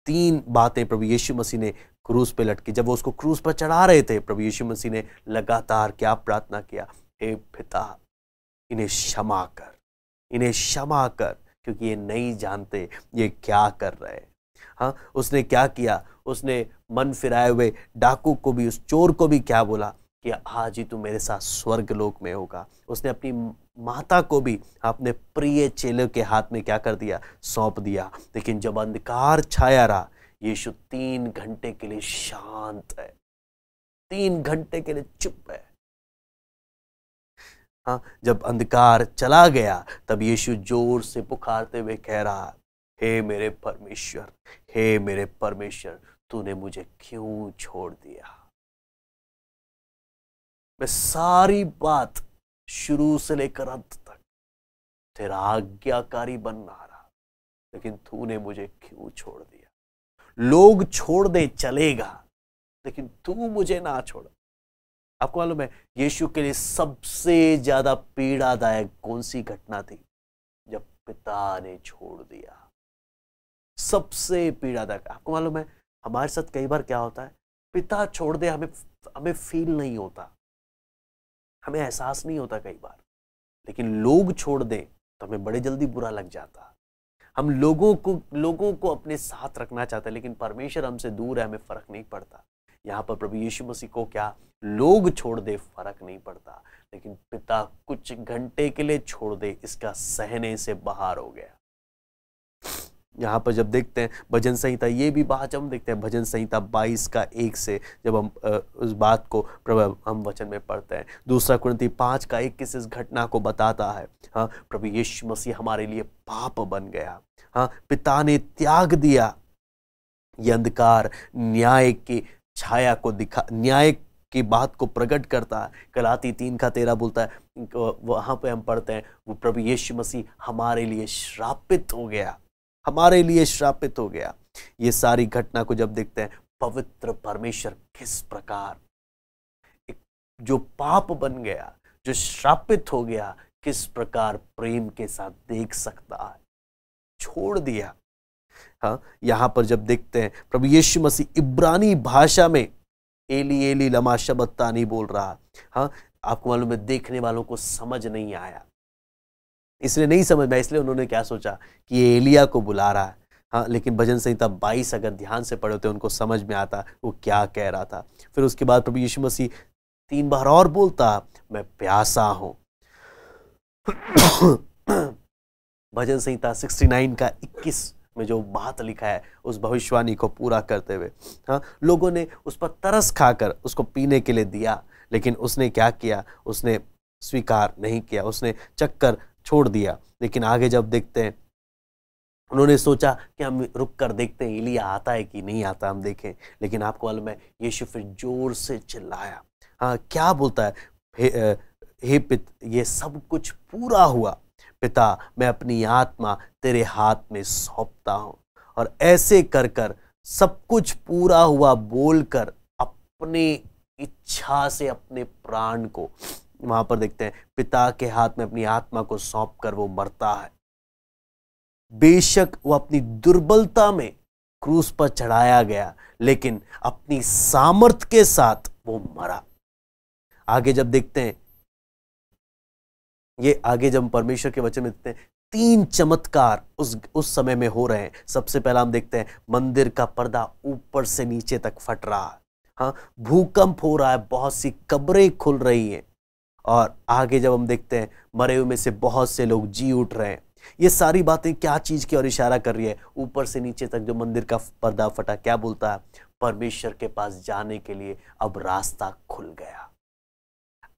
[SPEAKER 1] 3 बातें प्रभु यीशु मसीह ने क्रूस पे लटकी, जब वो उसको क्रूस पर चढ़ा रहे थे, प्रभु यीशु मसीह ने लगातार क्या प्रार्थना किया? हे पिता, इन्हें क्षमा कर, इन्हें क्षमा कर, क्योंकि ये नहीं जानते ये क्या कर रहे हैं। हाँ, उसने क्या किया? उसने मन फिराए हुए डाकू को भी, उस चोर को भी क्या बोला कि आज ही तू मेरे साथ स्वर्ग लोक में होगा। उसने अपनी माता को भी अपने प्रिय चेले के हाथ में क्या कर दिया? सौंप दिया। लेकिन जब अंधकार छाया रहा, यीशु 3 घंटे के लिए शांत है, 3 घंटे के लिए चुप है। हाँ, जब अंधकार चला गया, तब यीशु जोर से पुकारते हुए कह रहा, हे मेरे परमेश्वर, हे मेरे परमेश्वर, तूने मुझे क्यों छोड़ दिया? मैं सारी बात शुरू से लेकर अंत तक तेरा आज्ञाकारी बनना रहा, लेकिन तूने मुझे क्यों छोड़ दिया? लोग छोड़ दे चलेगा, लेकिन तू मुझे ना छोड़। आपको मालूम है यीशु के लिए सबसे ज्यादा पीड़ादायक कौन सी घटना थी? जब पिता ने छोड़ दिया। सबसे पीड़ादायक। आपको मालूम है हमारे साथ कई बार क्या होता है? पिता छोड़ दे, हमें फील नहीं होता, हमें एहसास नहीं होता कई बार, लेकिन लोग छोड़ दे तो हमें बड़े जल्दी बुरा लग जाता। हम लोगों को अपने साथ रखना चाहते हैं, लेकिन परमेश्वर हमसे दूर है, हमें फर्क नहीं पड़ता। यहाँ पर प्रभु यीशु मसीह को क्या लोग छोड़ दे फर्क नहीं पड़ता, लेकिन पिता कुछ घंटे के लिए छोड़ दे, इसका सहने से बाहर हो गया। यहाँ पर जब देखते हैं भजन संहिता, ये भी बात हम देखते हैं भजन संहिता 22 का 1 से, जब हम उस बात को प्रभु हम वचन में पढ़ते हैं। 2 कुरिन्थी 5 का 21 इस घटना को बताता है। हाँ, प्रभु यीशु मसीह हमारे लिए पाप बन गया। हाँ, पिता ने त्याग दिया। ये अंधकार न्याय की छाया को न्याय की बात को प्रकट करता है। गलाती 3 का 13 बोलता है, वहां पे हम पढ़ते हैं, वो प्रभु यीशु मसीह हमारे लिए श्रापित हो गया, हमारे लिए श्रापित हो गया। ये सारी घटना को जब देखते हैं, पवित्र परमेश्वर किस प्रकार जो पाप बन गया, जो श्रापित हो गया, किस प्रकार प्रेम के साथ देख सकता है, छोड़ दिया। हाँ, यहाँ पर जब देखते हैं प्रभु यीशु मसीह इब्रानी भाषा में एली एली लमा शबक्तानी बोल रहा। हाँ, आपको मालूम है देखने वालों को समझ नहीं आया, इसलिए नहीं समझ में, इसलिए उन्होंने क्या सोचा कि ये एलिया को बुला रहा है। हाँ, लेकिन भजन संहिता 22 अगर ध्यान से पढ़े होते उनको समझ में आता वो क्या कह रहा था। फिर उसके बाद प्रभु यीशु मसीह 3 बार और बोलता, मैं प्यासा हूं। भजन संहिता 69 का 21 में जो बात लिखा है उस भविष्यवाणी को पूरा करते हुए, हाँ, लोगों ने उस पर तरस खाकर उसको पीने के लिए दिया, लेकिन उसने क्या किया, उसने स्वीकार नहीं किया, उसने चक्कर छोड़ दिया। लेकिन आगे जब देखते हैं, उन्होंने सोचा कि हम रुक कर देखते हैं एलिया आता है कि नहीं आता, हम देखें। लेकिन आपको मालूम है, यीशु फिर जोर से चिल्लाया, हाँ, क्या बोलता है, हे पिता, ये सब कुछ पूरा हुआ, पिता मैं अपनी आत्मा तेरे हाथ में सौंपता हूं। और ऐसे कर कर सब कुछ पूरा हुआ बोलकर अपने इच्छा से अपने प्राण को, वहां पर देखते हैं, पिता के हाथ में अपनी आत्मा को सौंप कर वो मरता है। बेशक वो अपनी दुर्बलता में क्रूस पर चढ़ाया गया, लेकिन अपनी सामर्थ के साथ वो मरा। आगे जब देखते हैं, ये आगे जब परमेश्वर के वचन में देखते हैं, 3 चमत्कार उस समय में हो रहे हैं। सबसे पहला हम देखते हैं, मंदिर का पर्दा ऊपर से नीचे तक फट रहा है, हाँ, भूकंप हो रहा है, बहुत सी कब्रें खुल रही हैं। और आगे जब हम देखते हैं, मरे हुए में से बहुत से लोग जी उठ रहे हैं। ये सारी बातें क्या चीज की ओर इशारा कर रही है? ऊपर से नीचे तक जो मंदिर का पर्दा फटा, क्या बोलता है? परमेश्वर के पास जाने के लिए अब रास्ता खुल गया।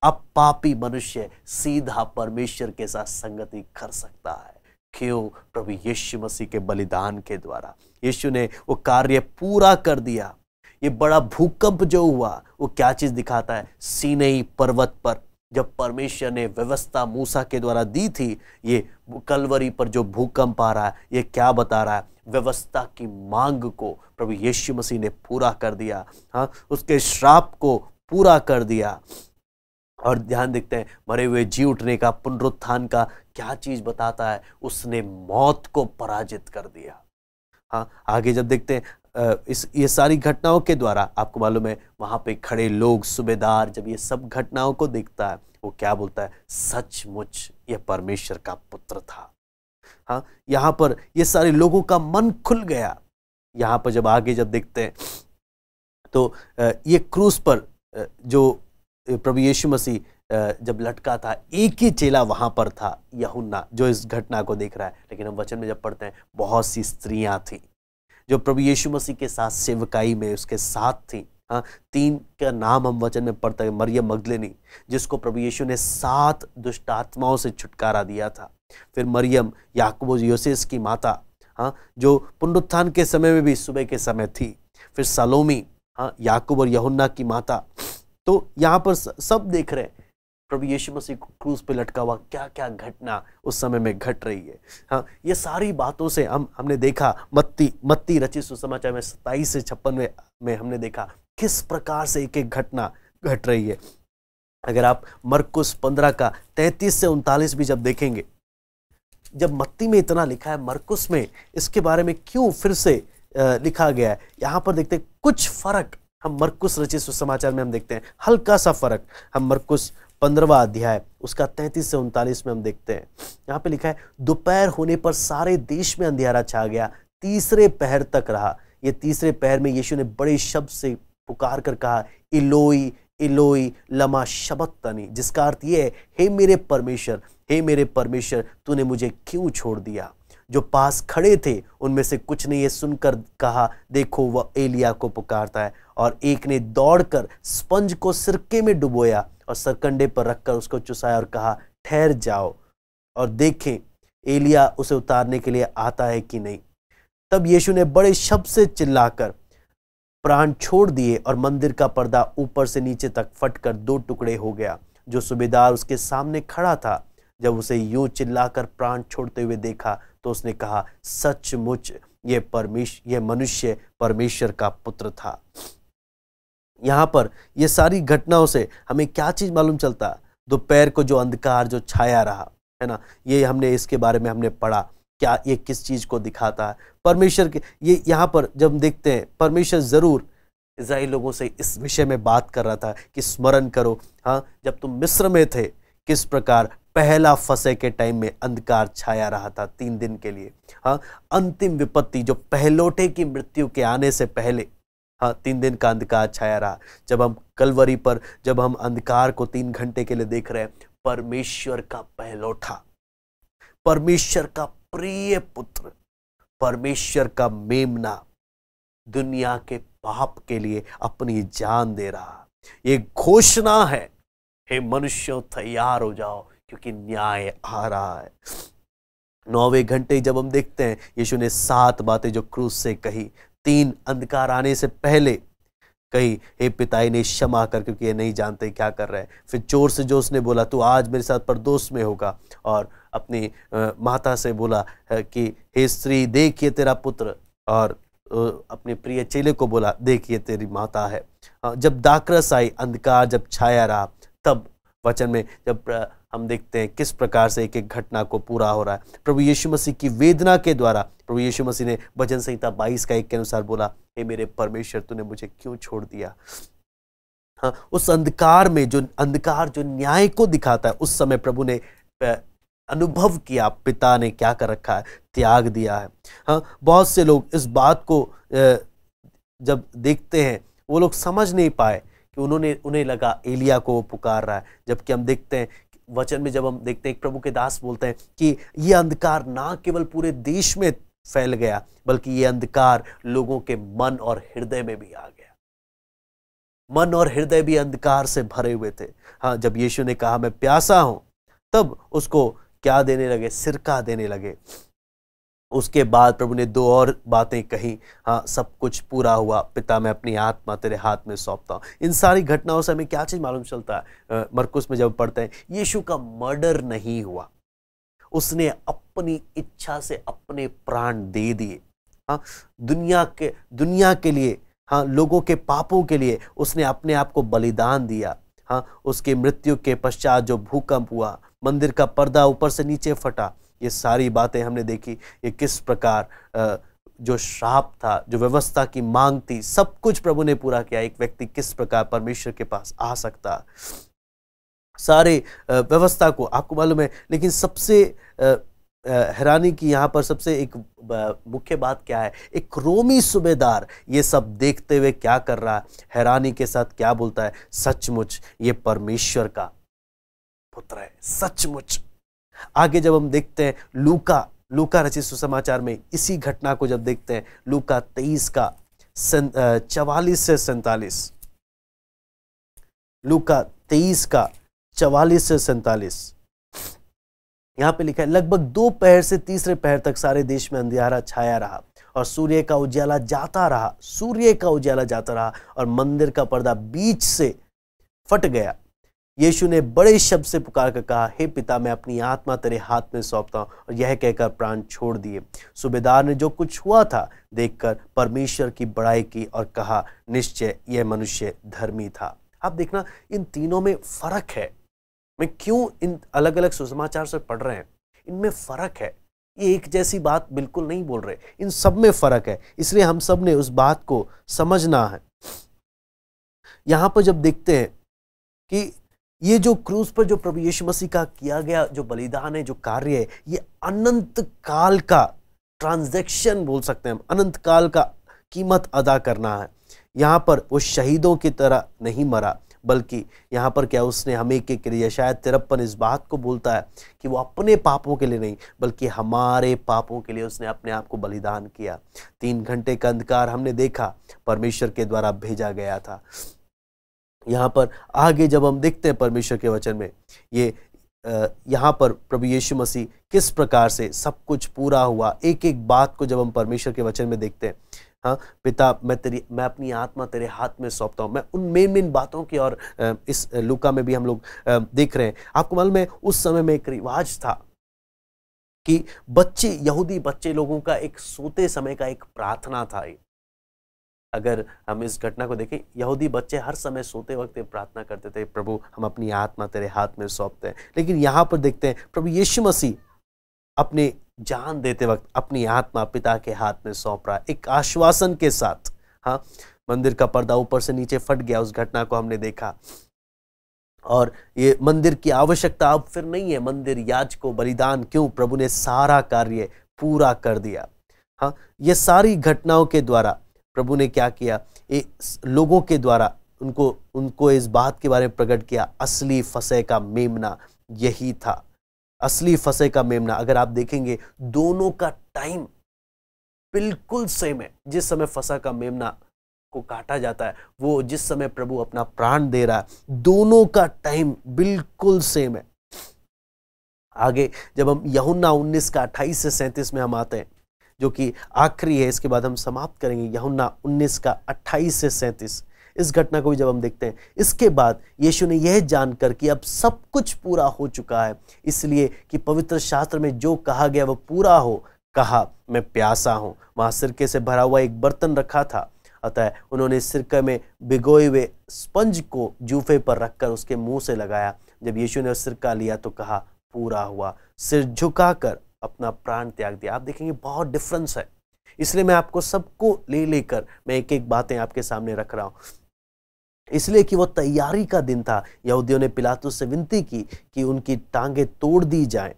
[SPEAKER 1] अब पापी मनुष्य सीधा परमेश्वर के साथ संगति कर सकता है। क्यों? प्रभु यीशु मसीह के बलिदान के द्वारा यीशु ने वो कार्य पूरा कर दिया। ये बड़ा भूकंप जो हुआ, वो क्या चीज दिखाता है? सीनै पर्वत पर जब परमेश्वर ने व्यवस्था मूसा के द्वारा दी थी, ये कलवरी पर जो भूकंप आ रहा है, ये क्या बता रहा है? व्यवस्था की मांग को प्रभु यीशु मसीह ने पूरा कर दिया, हाँ, उसके श्राप को पूरा कर दिया। और ध्यान देखते हैं, मरे हुए जी उठने का, पुनरुत्थान का क्या चीज बताता है? उसने मौत को पराजित कर दिया। हाँ, आगे जब देखते हैं, ये सारी घटनाओं के द्वारा आपको मालूम है, वहां पे खड़े लोग, सूबेदार, जब ये सब घटनाओं को देखता है, वो क्या बोलता है? सचमुच ये परमेश्वर का पुत्र था। हाँ, यहाँ पर ये सारे लोगों का मन खुल गया। यहाँ पर जब आगे जब देखते हैं, तो ये क्रूस पर जो प्रभु यीशु मसीह जब लटका था, एक ही चेला वहां पर था, यूहन्ना, जो इस घटना को देख रहा है। लेकिन हम वचन में जब पढ़ते हैं, बहुत सी स्त्रियां थी जो प्रभु यीशु मसीह के साथ सेवकाई में उसके साथ थी। हाँ, 3 का नाम हम वचन में पढ़ते हैं। मरियम मगदलीनी, जिसको प्रभु यीशु ने 7 दुष्ट आत्माओं से छुटकारा दिया था। फिर मरियम, याकूब योसेस की माता, हाँ, जो पुनरुत्थान के समय में भी सुबह के समय थी। फिर सलोमी, हाँ, याकूब और यूहन्ना की माता। तो यहाँ पर सब देख रहे हैं प्रभु यीशु मसीह को क्रूस पे लटका हुआ, क्या क्या घटना उस समय में घट रही है। हाँ, ये सारी बातों से हमने देखा, मत्ती रचित सुसमाचार में 27 से 56 में हमने देखा किस प्रकार से एक एक घटना घट रही है। अगर आप मरकुस 15 का 33 से 39 भी जब देखेंगे, जब मत्ती में इतना लिखा है, मरकुस में इसके बारे में क्यों फिर से लिखा गया है? यहाँ पर देखते हैं कुछ फर्क हम मरकुस रचित सुसमाचार में हम देखते हैं, हल्का सा फर्क हम मरकुस 15वां अध्याय उसका 33 से 39 में हम देखते हैं। यहाँ पे लिखा है, दोपहर होने पर सारे देश में अंधियारा छा गया, तीसरे पहर तक रहा। ये तीसरे पहर में यीशु ने बड़े शब्द से पुकार कर कहा, इलोई इलोई लमा शबक्तनी, जिसका अर्थ ये है, हे मेरे परमेश्वर, हे मेरे परमेश्वर, तूने मुझे क्यों छोड़ दिया। जो पास खड़े थे उनमें से कुछ ने ये सुनकर कहा, देखो वह एलिया को पुकारता है। और एक ने दौड़कर स्पंज को सिरके में डुबोया और सरकंडे पर रखकर उसको चुसाया और कहा, ठहर जाओ और देखें एलिया उसे उतारने के लिए आता है कि नहीं। तब यीशु ने बड़े शब्द से चिल्लाकर प्राण छोड़ दिए और मंदिर का पर्दा ऊपर से नीचे तक फटकर 2 टुकड़े हो गया। जो सूबेदार उसके सामने खड़ा था, जब उसे यूं चिल्लाकर प्राण छोड़ते हुए देखा, तो उसने कहा, सचमुच ये मनुष्य परमेश्वर का पुत्र था। यहाँ पर ये सारी घटनाओं से हमें क्या चीज मालूम चलता? दोपहर को जो अंधकार जो छाया रहा है ना, ये हमने इसके बारे में हमने पढ़ा, क्या ये किस चीज को दिखाता है? परमेश्वर के, ये यहाँ पर जब देखते हैं, परमेश्वर जरूर इस्राएल लोगों से इस विषय में बात कर रहा था कि स्मरण करो, हाँ, जब तुम मिस्र में थे, किस प्रकार पहला फसह के टाइम में अंधकार छाया रहा था 3 दिन के लिए। हाँ, अंतिम विपत्ति जो पहलोटे की मृत्यु के आने से पहले, हाँ, 3 दिन का अंधकार छाया रहा। जब हम कलवरी पर जब हम अंधकार को 3 घंटे के लिए देख रहे हैं, परमेश्वर का पहलौठा, परमेश्वर का प्रिय पुत्र, परमेश्वर का मेमना दुनिया के पाप के लिए अपनी जान दे रहा। ये घोषणा है, हे मनुष्यों तैयार हो जाओ क्योंकि न्याय आ रहा है। 9वें घंटे जब हम देखते हैं, यीशु ने 7 बातें जो क्रूस से कही, 3 अंधकार आने से पहले कही, हे पिता इन्हें क्षमा कर क्योंकि ये नहीं जानते क्या कर रहे हैं। फिर चोर से जो उसने बोला तू आज मेरे साथ परदोष में होगा, और अपनी माता से बोला कि हे स्त्री देखिए तेरा पुत्र, और अपने प्रिय चेले को बोला देखिए तेरी माता है। जब दाखरस आई, अंधकार जब छाया रहा, तब वचन में जब हम देखते हैं किस प्रकार से एक एक घटना को पूरा हो रहा है। प्रभु यीशु मसीह की वेदना के द्वारा प्रभु यीशु मसीह ने भजन संहिता 22 का 1 के अनुसार बोला, हे मेरे परमेश्वर तूने मुझे क्यों छोड़ दिया। हाँ, उस अंधकार में जो अंधकार जो न्याय को दिखाता है, उस समय प्रभु ने अनुभव किया पिता ने क्या कर रखा है, त्याग दिया है। हाँ, बहुत से लोग इस बात को जब देखते हैं वो लोग समझ नहीं पाए कि उन्हें लगा एलिया को वो पुकार रहा है, जबकि हम देखते हैं वचन में जब हम देखते हैं प्रभु के दास बोलते हैं कि ये अंधकार ना केवल पूरे देश में फैल गया, बल्कि ये अंधकार लोगों के मन और हृदय में भी आ गया। मन और हृदय भी अंधकार से भरे हुए थे। हाँ, जब यीशु ने कहा मैं प्यासा हूं, तब उसको क्या देने लगे, सिरका देने लगे। उसके बाद प्रभु ने 2 और बातें कही, हाँ सब कुछ पूरा हुआ, पिता मैं अपनी आत्मा तेरे हाथ में सौंपता हूँ। इन सारी घटनाओं से हमें क्या चीज मालूम चलता है, मरकुस में जब पढ़ते हैं, यीशु का मर्डर नहीं हुआ, उसने अपनी इच्छा से अपने प्राण दे दिए। हाँ, दुनिया के लिए, हाँ लोगों के पापों के लिए उसने अपने आप को बलिदान दिया। हाँ, उसकी मृत्यु के पश्चात जो भूकंप हुआ, मंदिर का पर्दा ऊपर से नीचे फटा, ये सारी बातें हमने देखी। ये किस प्रकार जो श्राप था, जो व्यवस्था की मांग थी, सब कुछ प्रभु ने पूरा किया। एक व्यक्ति किस प्रकार परमेश्वर के पास आ सकता, सारे व्यवस्था को आपको मालूम है। लेकिन सबसे हैरानी की यहाँ पर सबसे एक मुख्य बात क्या है, एक रोमी सूबेदार ये सब देखते हुए क्या कर रहा है, हैरानी के साथ क्या बोलता है, सचमुच ये परमेश्वर का पुत्र है, सचमुच। आगे जब हम देखते हैं लूका रचित सुसमाचार में इसी घटना को जब देखते हैं, लूका 23 का 44 से 47, लूका 23 का 44 से 47, यहां पे लिखा है, लगभग 2 पहर से तीसरे पहर तक सारे देश में अंधियारा छाया रहा और सूर्य का उजाला जाता रहा और मंदिर का पर्दा बीच से फट गया। यीशु ने बड़े शब्द से पुकार कर कहा, हे पिता मैं अपनी आत्मा तेरे हाथ में सौंपता हूं, और यह कहकर प्राण छोड़ दिए। सूबेदार ने जो कुछ हुआ था देखकर परमेश्वर की बड़ाई की और कहा, निश्चय यह मनुष्य धर्मी था। आप देखना इन तीनों में फर्क है। मैं क्यों इन अलग अलग सुसमाचार से पढ़ रहे हैं, इनमें फर्क है। ये एक जैसी बात बिल्कुल नहीं बोल रहे, इन सब में फर्क है। इसलिए हम सब ने उस बात को समझना है। यहां पर जब देखते हैं कि ये जो क्रूस पर जो प्रभु यीशु मसीह का किया गया जो बलिदान है, जो कार्य है, ये अनंत काल का ट्रांजैक्शन बोल सकते हैं हम, अनंत काल का कीमत अदा करना है। यहाँ पर वो शहीदों की तरह नहीं मरा, बल्कि यहाँ पर क्या उसने हमें के लिए, शायद 53 इस बात को बोलता है कि वो अपने पापों के लिए नहीं बल्कि हमारे पापों के लिए उसने अपने आप को बलिदान किया। 3 घंटे का अंधकार हमने देखा परमेश्वर के द्वारा भेजा गया था। यहाँ पर आगे जब हम देखते हैं परमेश्वर के वचन में, ये यहाँ पर प्रभु यीशु मसीह किस प्रकार से सब कुछ पूरा हुआ, एक एक बात को जब हम परमेश्वर के वचन में देखते हैं। हाँ, पिता मैं अपनी आत्मा तेरे हाथ में सौंपता हूँ। मैं उन मेन बातों की और इस लूका में भी हम लोग देख रहे हैं। आपको मालूम है उस समय में एक रिवाज था कि यहूदी बच्चे लोगों का एक सोते समय का एक प्रार्थना था। अगर हम इस घटना को देखें, यहूदी बच्चे हर समय सोते वक्त प्रार्थना करते थे, प्रभु हम अपनी आत्मा तेरे हाथ में सौंपते हैं। लेकिन यहाँ पर देखते हैं प्रभु यीशु मसीह अपने जान देते वक्त अपनी आत्मा पिता के हाथ में सौंप रहा है, एक आश्वासन के साथ। हाँ, मंदिर का पर्दा ऊपर से नीचे फट गया, उस घटना को हमने देखा। और ये मंदिर की आवश्यकता अब फिर नहीं है, मंदिर याजकों बलिदान, क्यों, प्रभु ने सारा कार्य पूरा कर दिया। हाँ, ये सारी घटनाओं के द्वारा प्रभु ने क्या किया, लोगों के द्वारा उनको इस बात के बारे में प्रकट किया, असली फसह का मेमना यही था। असली फसह का मेमना, अगर आप देखेंगे दोनों का टाइम बिल्कुल सेम है। जिस समय फसह का मेमना को काटा जाता है, वो जिस समय प्रभु अपना प्राण दे रहा है, दोनों का टाइम बिल्कुल सेम है। आगे जब हम यूहन्ना 19 का 28 से 37 में हम आते हैं, जो कि आखिरी है, इसके बाद हम समाप्त करेंगे। यूहन्ना 19 का 28 से 37, इस घटना को भी जब हम देखते हैं, इसके बाद यीशु ने यह जानकर कि अब सब कुछ पूरा हो चुका है, इसलिए कि पवित्र शास्त्र में जो कहा गया वह पूरा हो, कहा मैं प्यासा हूं। वहां सिरके से भरा हुआ एक बर्तन रखा था, अतः उन्होंने सिरके में भिगोए हुए स्पंज को जूफे पर रखकर उसके मुंह से लगाया। जब यीशु ने सिरका लिया तो कहा पूरा हुआ, सिर झुकाकर अपना प्राण त्याग दिया। आप देखेंगे बहुत डिफरेंस है, इसलिए मैं आपको सबको लेकर मैं एक एक बातें आपके सामने रख रहा हूं, इसलिए कि वो तैयारी का दिन था। यहूदियों ने पिलातुस से विनती की कि उनकी टांगें तोड़ दी जाएं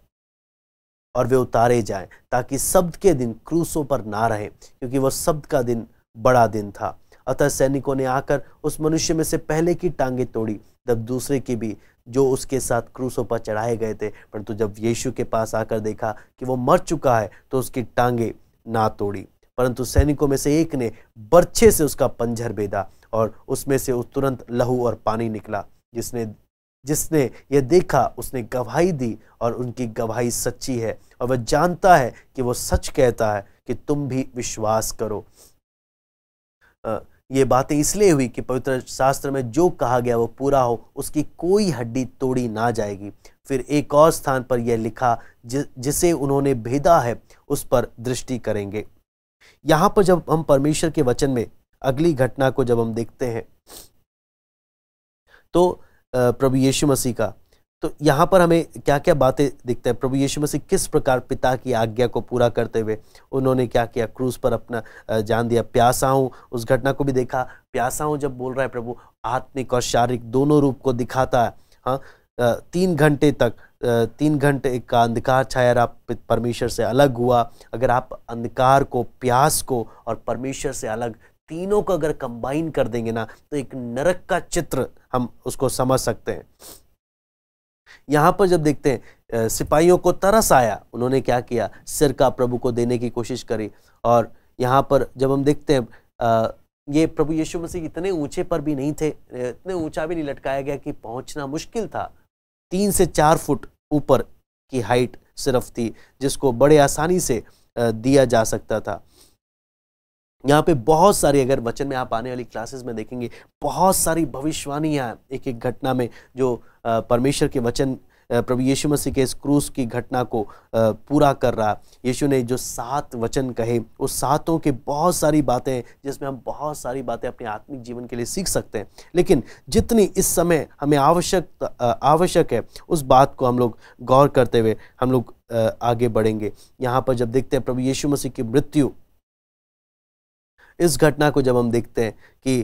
[SPEAKER 1] और वे उतारे जाएं, ताकि सब्त के दिन क्रूसों पर ना रहे, क्योंकि वह सब्त का दिन बड़ा दिन था। अतः सैनिकों ने आकर उस मनुष्य में से पहले की टांगें तोड़ी, तब दूसरे की भी, जो उसके साथ क्रूसों पर चढ़ाए गए थे। परंतु जब यीशु के पास आकर देखा कि वो मर चुका है, तो उसकी टांगें ना तोड़ी। परंतु सैनिकों में से एक ने बर्छे से उसका पंजर बेधा और उसमें से तुरंत लहू और पानी निकला। जिसने यह देखा उसने गवाही दी, और उनकी गवाही सच्ची है, और वह जानता है कि वो सच कहता है, कि तुम भी विश्वास करो। ये बातें इसलिए हुई कि पवित्र शास्त्र में जो कहा गया वो पूरा हो, उसकी कोई हड्डी तोड़ी ना जाएगी। फिर एक और स्थान पर यह लिखा, जिसे उन्होंने भेदा है उस पर दृष्टि करेंगे। यहां पर जब हम परमेश्वर के वचन में अगली घटना को जब हम देखते हैं, तो प्रभु यीशु मसीह का, तो यहाँ पर हमें क्या क्या बातें दिखते हैं। प्रभु यीशु मसीह किस प्रकार पिता की आज्ञा को पूरा करते हुए उन्होंने क्या किया, क्रूस पर अपना जान दिया। प्यासा हूँ, उस घटना को भी देखा। प्यासा हूँ जब बोल रहा है प्रभु, आत्मिक और शारीरिक दोनों रूप को दिखाता है। हाँ, 3 घंटे तक 3 घंटे का अंधकार छाया रहा, परमेश्वर से अलग हुआ। अगर आप अंधकार को, प्यास को और परमेश्वर से अलग, तीनों को अगर कंबाइन कर देंगे ना, तो एक नरक का चित्र हम उसको समझ सकते हैं। यहां पर जब देखते हैं सिपाहियों को तरस आया, उन्होंने क्या किया, सिरका प्रभु को देने की कोशिश करी। और यहां पर जब हम देखते हैं ये प्रभु यीशु मसीह इतने ऊंचे पर भी नहीं थे, इतने ऊंचा भी नहीं लटकाया गया कि पहुंचना मुश्किल था। 3 से 4 फुट ऊपर की हाइट सिर्फ थी, जिसको बड़े आसानी से दिया जा सकता था। यहाँ पे बहुत सारी, अगर वचन में आप आने वाली क्लासेस में देखेंगे, बहुत सारी भविष्यवाणियाँ एक एक घटना में, जो परमेश्वर के वचन प्रभु यीशु मसीह के इस क्रूस की घटना को पूरा कर रहा। यीशु ने जो 7 वचन कहे, उस 7 के बहुत सारी बातें, जिसमें हम बहुत सारी बातें अपने आत्मिक जीवन के लिए सीख सकते हैं। लेकिन जितनी इस समय हमें आवश्यक है, उस बात को हम लोग गौर करते हुए हम लोग आगे बढ़ेंगे। यहाँ पर जब देखते हैं प्रभु यीशु मसीह की मृत्यु, इस घटना को जब हम देखते हैं कि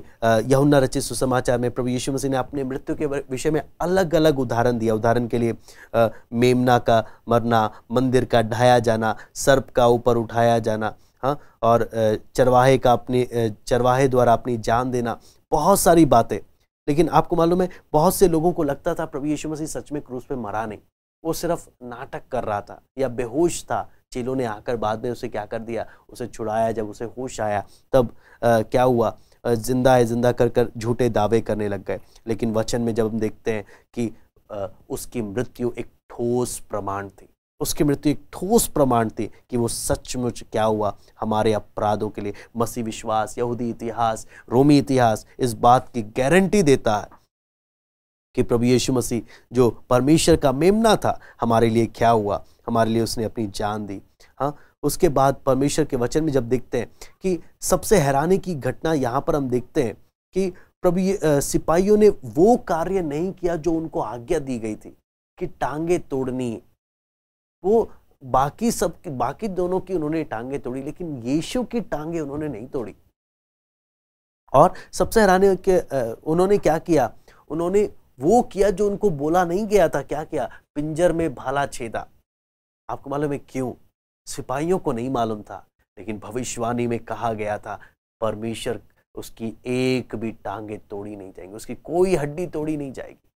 [SPEAKER 1] यूहन्ना रचित सुसमाचार में प्रभु यीशु मसीह ने अपने मृत्यु के विषय में अलग अलग उदाहरण दिया। उदाहरण के लिए मेमना का मरना, मंदिर का ढाया जाना, सर्प का ऊपर उठाया जाना, हाँ, और चरवाहे द्वारा अपनी जान देना, बहुत सारी बातें। लेकिन आपको मालूम है, बहुत से लोगों को लगता था प्रभु यीशु मसीह सच में क्रूस पे मरा नहीं, वो सिर्फ नाटक कर रहा था या बेहोश था। चेलों ने आकर बाद में उसे क्या कर दिया, उसे छुड़ाया। जब उसे होश आया तब क्या हुआ, जिंदा है जिंदा कर कर झूठे दावे करने लग गए। लेकिन वचन में जब हम देखते हैं कि उसकी मृत्यु एक ठोस प्रमाण थी, उसकी मृत्यु एक ठोस प्रमाण थी कि वो सचमुच क्या हुआ, हमारे अपराधों के लिए। मसीह विश्वास, यहूदी इतिहास, रोमी इतिहास इस बात की गारंटी देता है कि प्रभु यीशु मसीह जो परमेश्वर का मेमना था, हमारे लिए क्या हुआ, हमारे लिए उसने अपनी जान दी। हाँ, उसके बाद परमेश्वर के वचन में जब देखते हैं कि सबसे हैरानी की घटना यहाँ पर हम देखते हैं कि प्रभु सिपाहियों ने वो कार्य नहीं किया जो उनको आज्ञा दी गई थी कि टांगे तोड़नी। वो बाकी दोनों की उन्होंने टांगे तोड़ी, लेकिन यीशु की टांगे उन्होंने नहीं तोड़ी। और सबसे हैरानी के उन्होंने क्या किया, उन्होंने वो किया जो उनको बोला नहीं गया था। क्या किया, पिंजर में भाला छेदा। आपको मालूम है क्यों? सिपाहियों को नहीं मालूम था, लेकिन भविष्यवाणी में कहा गया था परमेश्वर उसकी एक भी टांगे तोड़ी नहीं जाएंगी, उसकी कोई हड्डी तोड़ी नहीं जाएगी।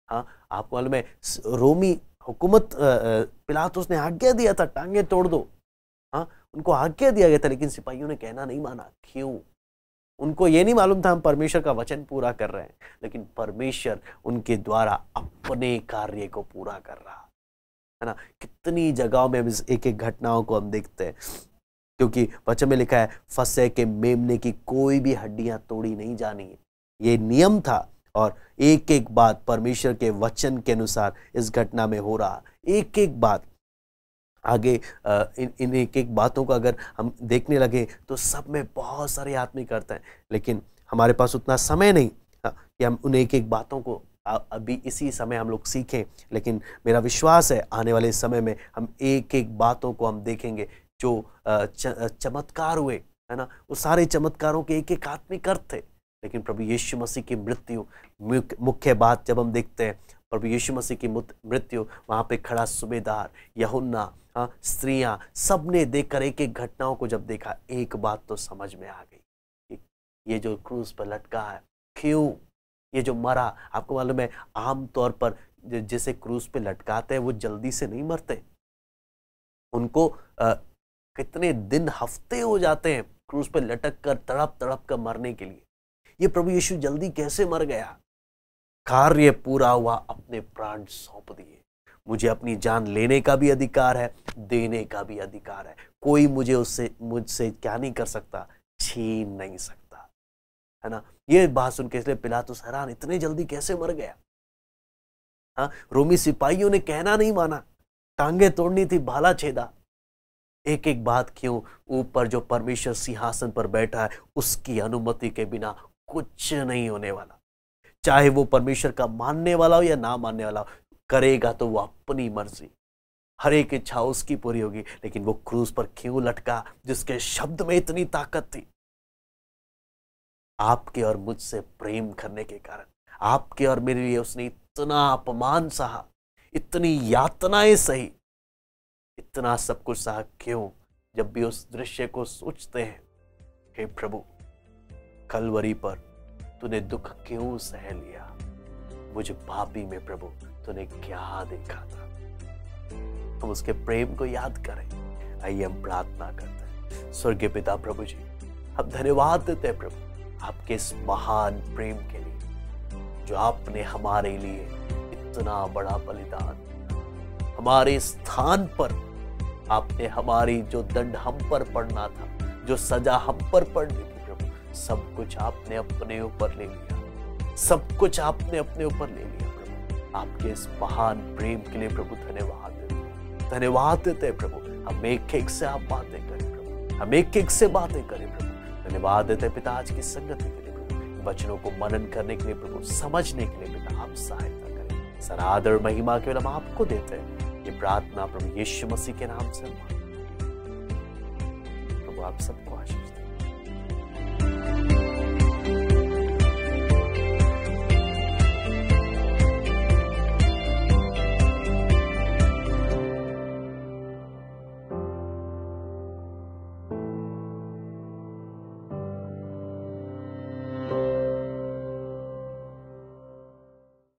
[SPEAKER 1] हाँ, आपको मालूम है रोमी हुकूमत पिलातुस ने आज्ञा दिया था टांगे तोड़ दो। हाँ, उनको आज्ञा दिया गया था, लेकिन सिपाहियों ने कहना नहीं माना। क्यों? उनको ये नहीं मालूम था हम परमेश्वर का वचन पूरा कर रहे हैं, लेकिन परमेश्वर उनके द्वारा अपने कार्य को पूरा कर रहा है ना। कितनी जगहों में एक एक घटनाओं को हम देखते हैं, क्योंकि वचन में लिखा है फसह के मेमने की कोई भी हड्डियां तोड़ी नहीं जानी है। ये नियम था और एक एक बात परमेश्वर के वचन के अनुसार इस घटना में हो रहा। एक एक बात आगे इन एक एक बातों को अगर हम देखने लगे तो सब में बहुत सारे आत्मिक अर्थ हैं, लेकिन हमारे पास उतना समय नहीं कि हम उन एक एक बातों को अभी इसी समय हम लोग सीखें। लेकिन मेरा विश्वास है आने वाले समय में हम एक एक बातों को हम देखेंगे जो चमत्कार हुए, है ना। वो सारे चमत्कारों के एक एक आत्मिक अर्थ थे, लेकिन प्रभु यीशु मसीह की मृत्यु मुख्य बात जब हम देखते हैं, प्रभु यीशु मसीह की मृत्यु, वहाँ पे खड़ा सूबेदार, यूहन्ना, स्त्रियां, सब ने देखकर एक एक घटनाओं को जब देखा, एक बात तो समझ में आ गई, ये जो क्रूस पर लटका है, क्यों ये जो मरा। आपको मालूम है आम तौर पर जैसे क्रूस पे लटकाते हैं वो जल्दी से नहीं मरते, उनको कितने दिन हफ्ते हो जाते हैं क्रूस पे लटक कर तड़प तड़प कर मरने के लिए। ये प्रभु यीशु जल्दी कैसे मर गया? कार्य पूरा हुआ, अपने प्राण सौंप दिए। मुझे अपनी जान लेने का भी अधिकार है, देने का भी अधिकार है। कोई मुझसे क्या नहीं कर सकता, छीन नहीं सकता, है ना। ये बात सुन के इसलिए पिलातुस हैरान, इतने जल्दी कैसे मर गया। हाँ, रोमी सिपाहियों ने कहना नहीं माना, टांगे तोड़नी थी, भाला छेदा। एक एक बात क्यों? ऊपर जो परमेश्वर सिंहासन पर बैठा है उसकी अनुमति के बिना कुछ नहीं होने वाला। चाहे वो परमेश्वर का मानने वाला हो या ना मानने वाला हो, करेगा तो वो अपनी मर्जी, हर एक इच्छा उसकी पूरी होगी। लेकिन वो क्रूस पर क्यों लटका? जिसके शब्द में इतनी ताकत थी। आपके और मुझसे प्रेम करने के कारण, आपके और मेरे लिए उसने इतना अपमान सहा, इतनी यातनाएं सही, इतना सब कुछ सहा। क्यों? जब भी उस दृश्य को सोचते हैं, हे प्रभु कलवरी पर तूने दुख क्यों सह लिया, मुझे पापी में प्रभु तूने क्या देखा था। हम उसके प्रेम को याद करें। आइए हम प्रार्थना करते हैं। स्वर्गीय पिता प्रभु जी, हम धन्यवाद देते हैं प्रभु आपके इस महान प्रेम के लिए, जो आपने हमारे लिए इतना बड़ा बलिदान, हमारे स्थान पर आपने हमारी जो दंड हम पर पड़ना था, जो सजा हम पर पड़नी थी प्रभु, सब कुछ आपने अपने ऊपर ले लिया, सब कुछ आपने अपने ऊपर ले लिया प्रभु। आपके इस महान प्रेम के लिए प्रभु धन्यवाद देते हैं, धन्यवाद देते हैं प्रभु। हम एक एक से आप बातें करें प्रभु, हम एक एक से बातें करें प्रभु। धन्यवाद देते हैं पिता आज की संगति के लिए प्रभु, वचनों को मनन करने के लिए प्रभु, समझने के लिए पिता आप सहायता करें। सारा आदर महिमा केवल हम आपको देते हैं। ये प्रार्थना प्रभु यीशु मसीह के नाम से, प्रभु आप सबको आशीष दें।